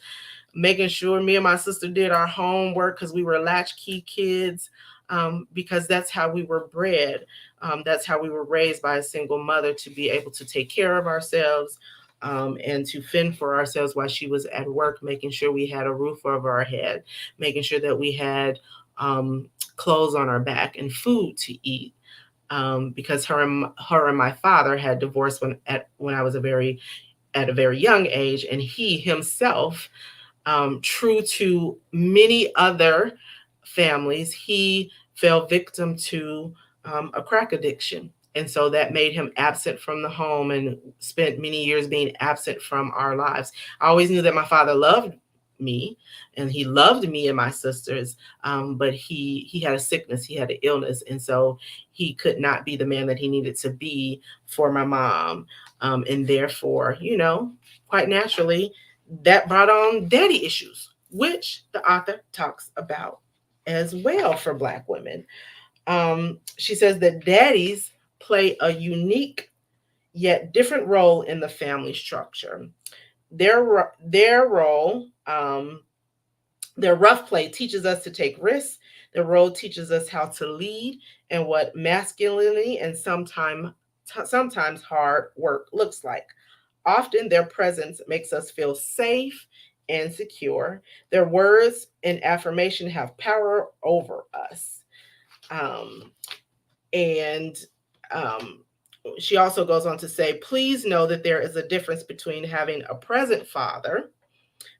making sure me and my sister did our homework because we were latchkey kids, because that's how we were bred. That's how we were raised by a single mother to be able to take care of ourselves, and to fend for ourselves while she was at work, making sure we had a roof over our head, making sure that we had um, clothes on our back and food to eat. Because her and my father had divorced when I was at a very young age, and he himself, true to many other families, he fell victim to a crack addiction. And so that made him absent from the home and spent many years being absent from our lives. I always knew that my father loved me and he loved me and my sisters, but he had a sickness, he had an illness. And so he could not be the man that he needed to be for my mom. And therefore, quite naturally, that brought on daddy issues, which the author talks about as well for Black women. She says that daddies play a unique yet different role in the family structure. Their role, their rough play teaches us to take risks. Their role teaches us how to lead and what masculinity and sometimes hard work looks like. Often their presence makes us feel safe and secure. Their words and affirmation have power over us. Um, and um, she also goes on to say, please know that there is a difference between having a present father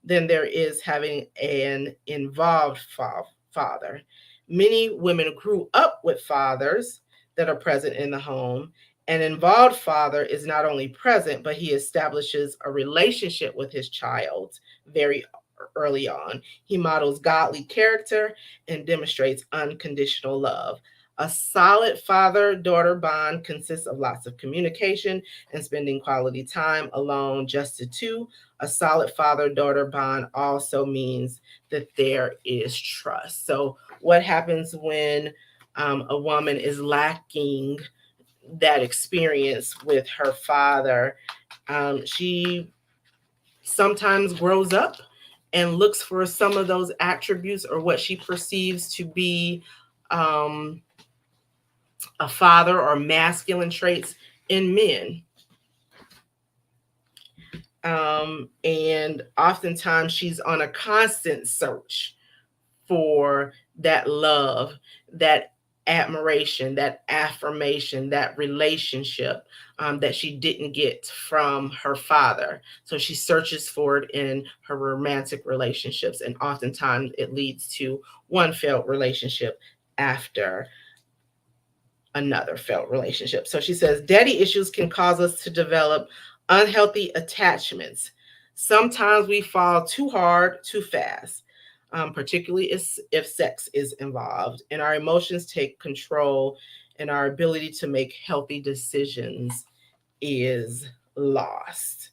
than there is having an involved father. Many women grew up with fathers that are present in the home. An involved father is not only present, but he establishes a relationship with his child very early on. He models godly character and demonstrates unconditional love. A solid father daughter bond consists of lots of communication and spending quality time alone, just the two. A solid father daughter bond also means that there is trust. So, what happens when a woman is lacking that experience with her father? She sometimes grows up and looks for some of those attributes or what she perceives to be um, a father or masculine traits in men. And oftentimes she's on a constant search for that love, that admiration, that affirmation, that relationship that she didn't get from her father. So she searches for it in her romantic relationships, and oftentimes it leads to one failed relationship after another failed relationship. So she says daddy issues can cause us to develop unhealthy attachments. Sometimes we fall too hard, too fast, particularly if sex is involved, and our emotions take control, and our ability to make healthy decisions is lost.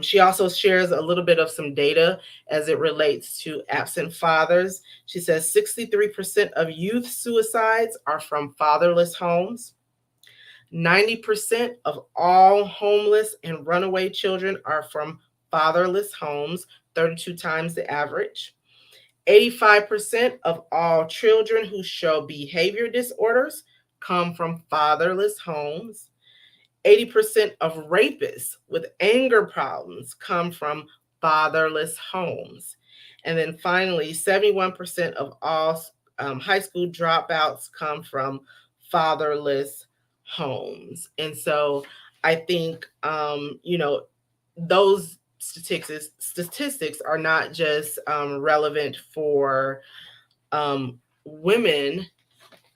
She also shares a little bit of some data as it relates to absent fathers. She says 63% of youth suicides are from fatherless homes. 90% of all homeless and runaway children are from fatherless homes, 32 times the average. 85% of all children who show behavior disorders come from fatherless homes. 80% of rapists with anger problems come from fatherless homes. And then finally, 71% of all high school dropouts come from fatherless homes. And so I think, those statistics are not just relevant for women,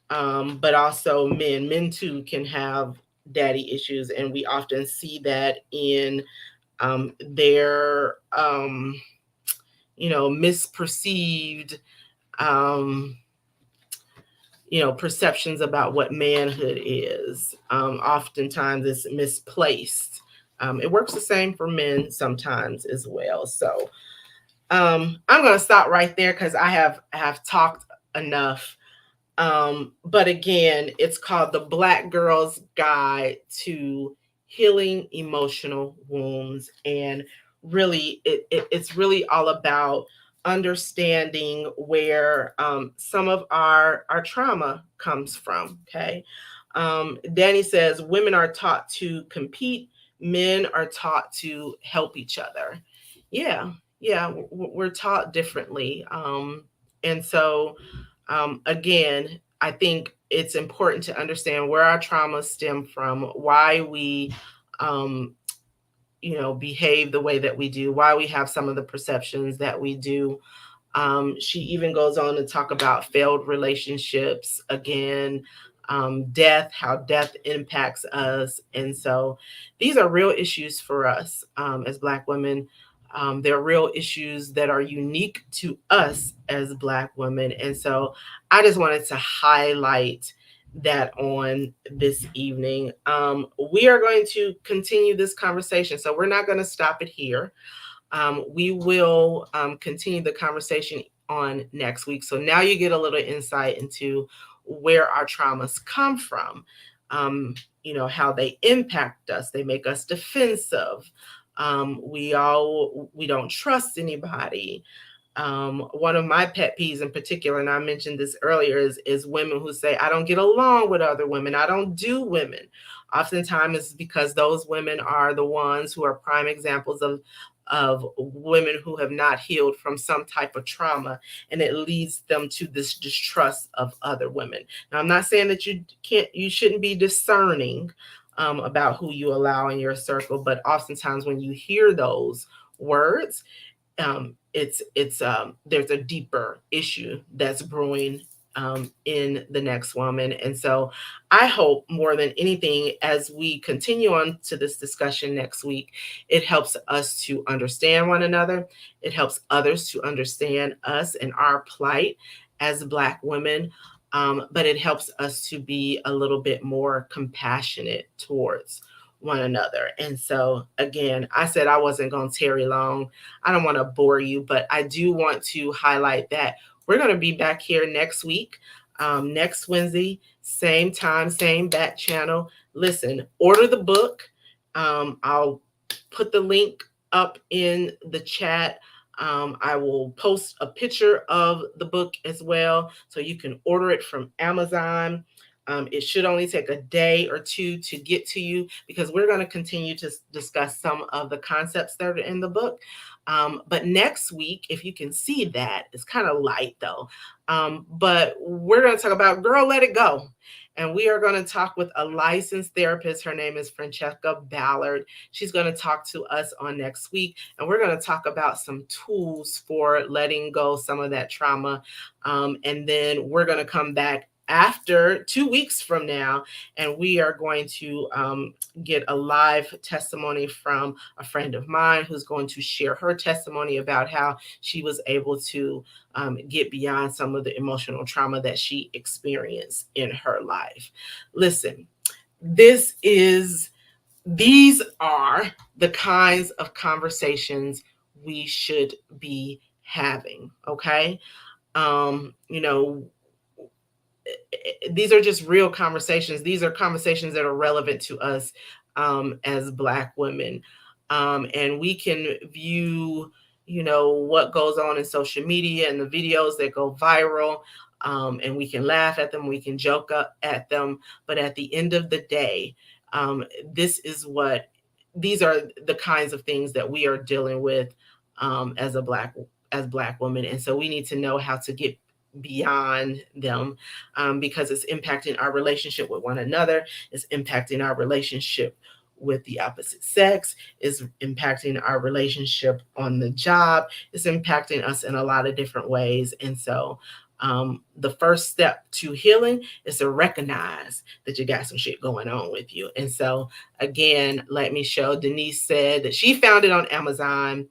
but also men. Men too can have daddy issues, and we often see that in their misperceived um, perceptions about what manhood is. Oftentimes, it's misplaced. It works the same for men sometimes as well. So I'm going to stop right there because I have talked enough. But again, it's called The Black Girl's Guide to Healing Emotional Wounds. And really, it's really all about understanding where some of our trauma comes from. Okay. Danny says women are taught to compete, men are taught to help each other. Yeah. Yeah. We're taught differently. And so, again, I think it's important to understand where our traumas stem from, why we, um, behave the way that we do, why we have some of the perceptions that we do. She even goes on to talk about failed relationships, again, death, how death impacts us. And so these are real issues for us as Black women. They're real issues that are unique to us as Black women. And so I just wanted to highlight that on this evening. We are going to continue this conversation. So we're not going to stop it here. We will continue the conversation on next week. So now you get a little insight into where our traumas come from, how they impact us. They make us defensive. We don't trust anybody. One of my pet peeves in particular, and I mentioned this earlier, is women who say, I don't get along with other women. I don't do women. Oftentimes it's because those women are the ones who are prime examples of women who have not healed from some type of trauma, and it leads them to this distrust of other women. Now, I'm not saying that you shouldn't be discerning about who you allow in your circle, but oftentimes when you hear those words, it's there's a deeper issue that's brewing in the next woman. And so I hope more than anything, as we continue on to this discussion next week, it helps us to understand one another. It helps others to understand us and our plight as Black women. But it helps us to be a little bit more compassionate towards one another. And so, again, I said I wasn't going to tarry long. I don't want to bore you, but I do want to highlight that we're going to be back here next week, next Wednesday, same time, same back channel. Listen, order the book. I'll put the link up in the chat. I will post a picture of the book as well, so you can order it from Amazon. It should only take a day or two to get to you, because we're going to continue to discuss some of the concepts that are in the book. But next week, if you can see that, it's kind of light though. But we're going to talk about Girl, Let It Go. And we are going to talk with a licensed therapist. Her name is Francesca Ballard. She's going to talk to us on next week. And we're going to talk about some tools for letting go some of that trauma. And then we're going to come back after 2 weeks from now, and we are going to get a live testimony from a friend of mine who's going to share her testimony about how she was able to get beyond some of the emotional trauma that she experienced in her life. Listen, these are the kinds of conversations we should be having. Okay. You know, these are just real conversations. These are conversations that are relevant to us as Black women. And we can view, what goes on in social media and the videos that go viral. And we can laugh at them, we can joke at them. But at the end of the day, um, this is what, these are the kinds of things that we are dealing with as Black women. And so we need to know how to get beyond them, because it's impacting our relationship with one another, it's impacting our relationship with the opposite sex, is impacting our relationship on the job, it's impacting us in a lot of different ways. And so the first step to healing is to recognize that you got some shit going on with you. And so, again, let me show. Denise said that she found it on Amazon.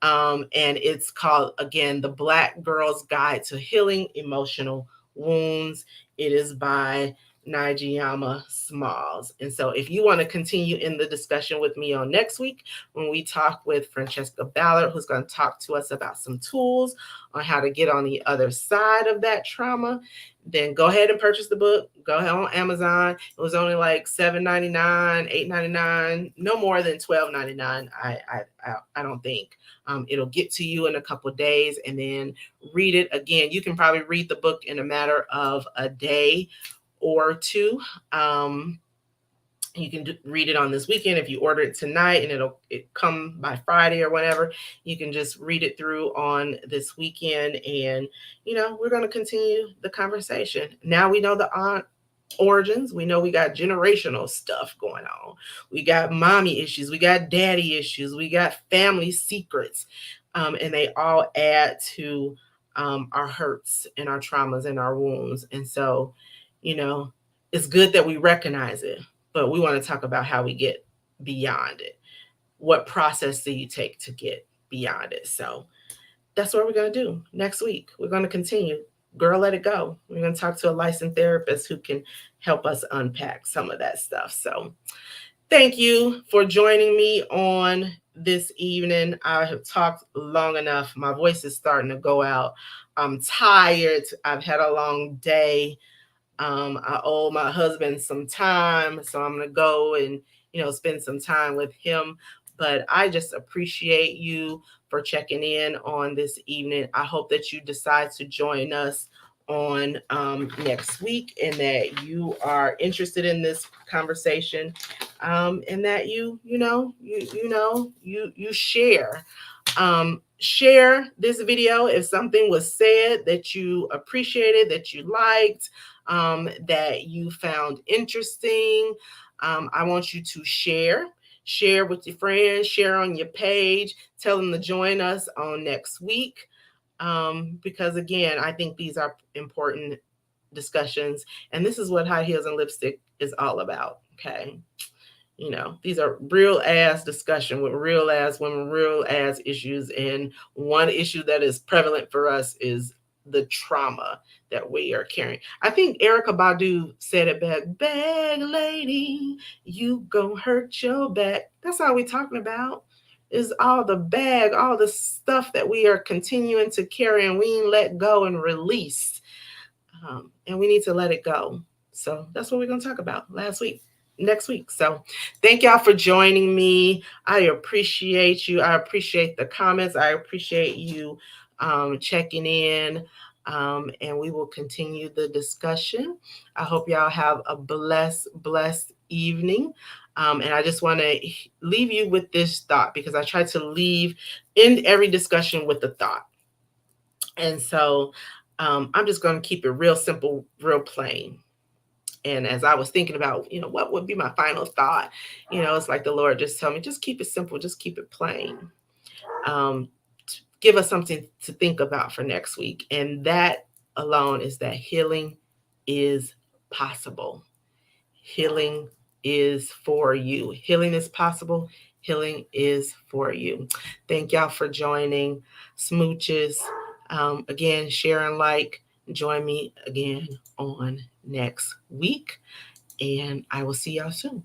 And it's called, again, The Black Girl's Guide to Healing Emotional Wounds. It is by Najiyama Smalls. And so if you want to continue in the discussion with me on next week, when we talk with Francesca Ballard, who's going to talk to us about some tools on how to get on the other side of that trauma, then go ahead and purchase the book. Go ahead on Amazon. It was only like $7.99, $8.99, no more than $12.99. I don't think. It'll get to you in a couple of days, and then read it again. You can probably read the book in a matter of a day or two. You can read it on this weekend. If you order it tonight and it'll come by Friday or whatever, you can just read it through on this weekend. And we're going to continue the conversation. Now we know the origins. We know we got generational stuff going on. We got mommy issues, we got daddy issues, we got family secrets, and they all add to our hurts and our traumas and our wounds. And so, it's good that we recognize it, but we want to talk about how we get beyond it. What process do you take to get beyond it? So that's what we're going to do next week. We're going to continue. Girl, let it go. We're going to talk to a licensed therapist who can help us unpack some of that stuff. So thank you for joining me on this evening. I have talked long enough. My voice is starting to go out. I'm tired. I've had a long day. I owe my husband some time, so I'm going to go and, spend some time with him. But I just appreciate you for checking in on this evening. I hope that you decide to join us on next week, and that you are interested in this conversation, and that you share. Share this video if something was said that you appreciated, that you liked, that you found interesting. I want you to share. Share with your friends, share on your page, tell them to join us on next week. Because again, I think these are important discussions, and this is what High Heels and Lipstick is all about. Okay. These are real ass discussion with real ass women, real ass issues. And one issue that is prevalent for us is the trauma that we are carrying. I think Erica Badu said it back, bag lady, you gon' hurt your back. That's all we talking about. Is all the bag, all the stuff that we are continuing to carry and we ain't let go and release. And we need to let it go. So that's what we're going to talk about next week. So thank y'all for joining me. I appreciate you. I appreciate the comments. I appreciate you checking in. And we will continue the discussion. I hope y'all have a blessed evening. And I just want to leave you with this thought because I try to leave in every discussion with a thought. And so I'm just going to keep it real simple, real plain. And as I was thinking about, what would be my final thought, it's like the Lord just told me, just keep it simple, just keep it plain. Um, Give us something to think about for next week. And that alone is that healing is possible. Healing is for you. Healing is possible. Healing is for you. Thank y'all for joining. Smooches. Again, share and like. Join me again on next week. And I will see y'all soon.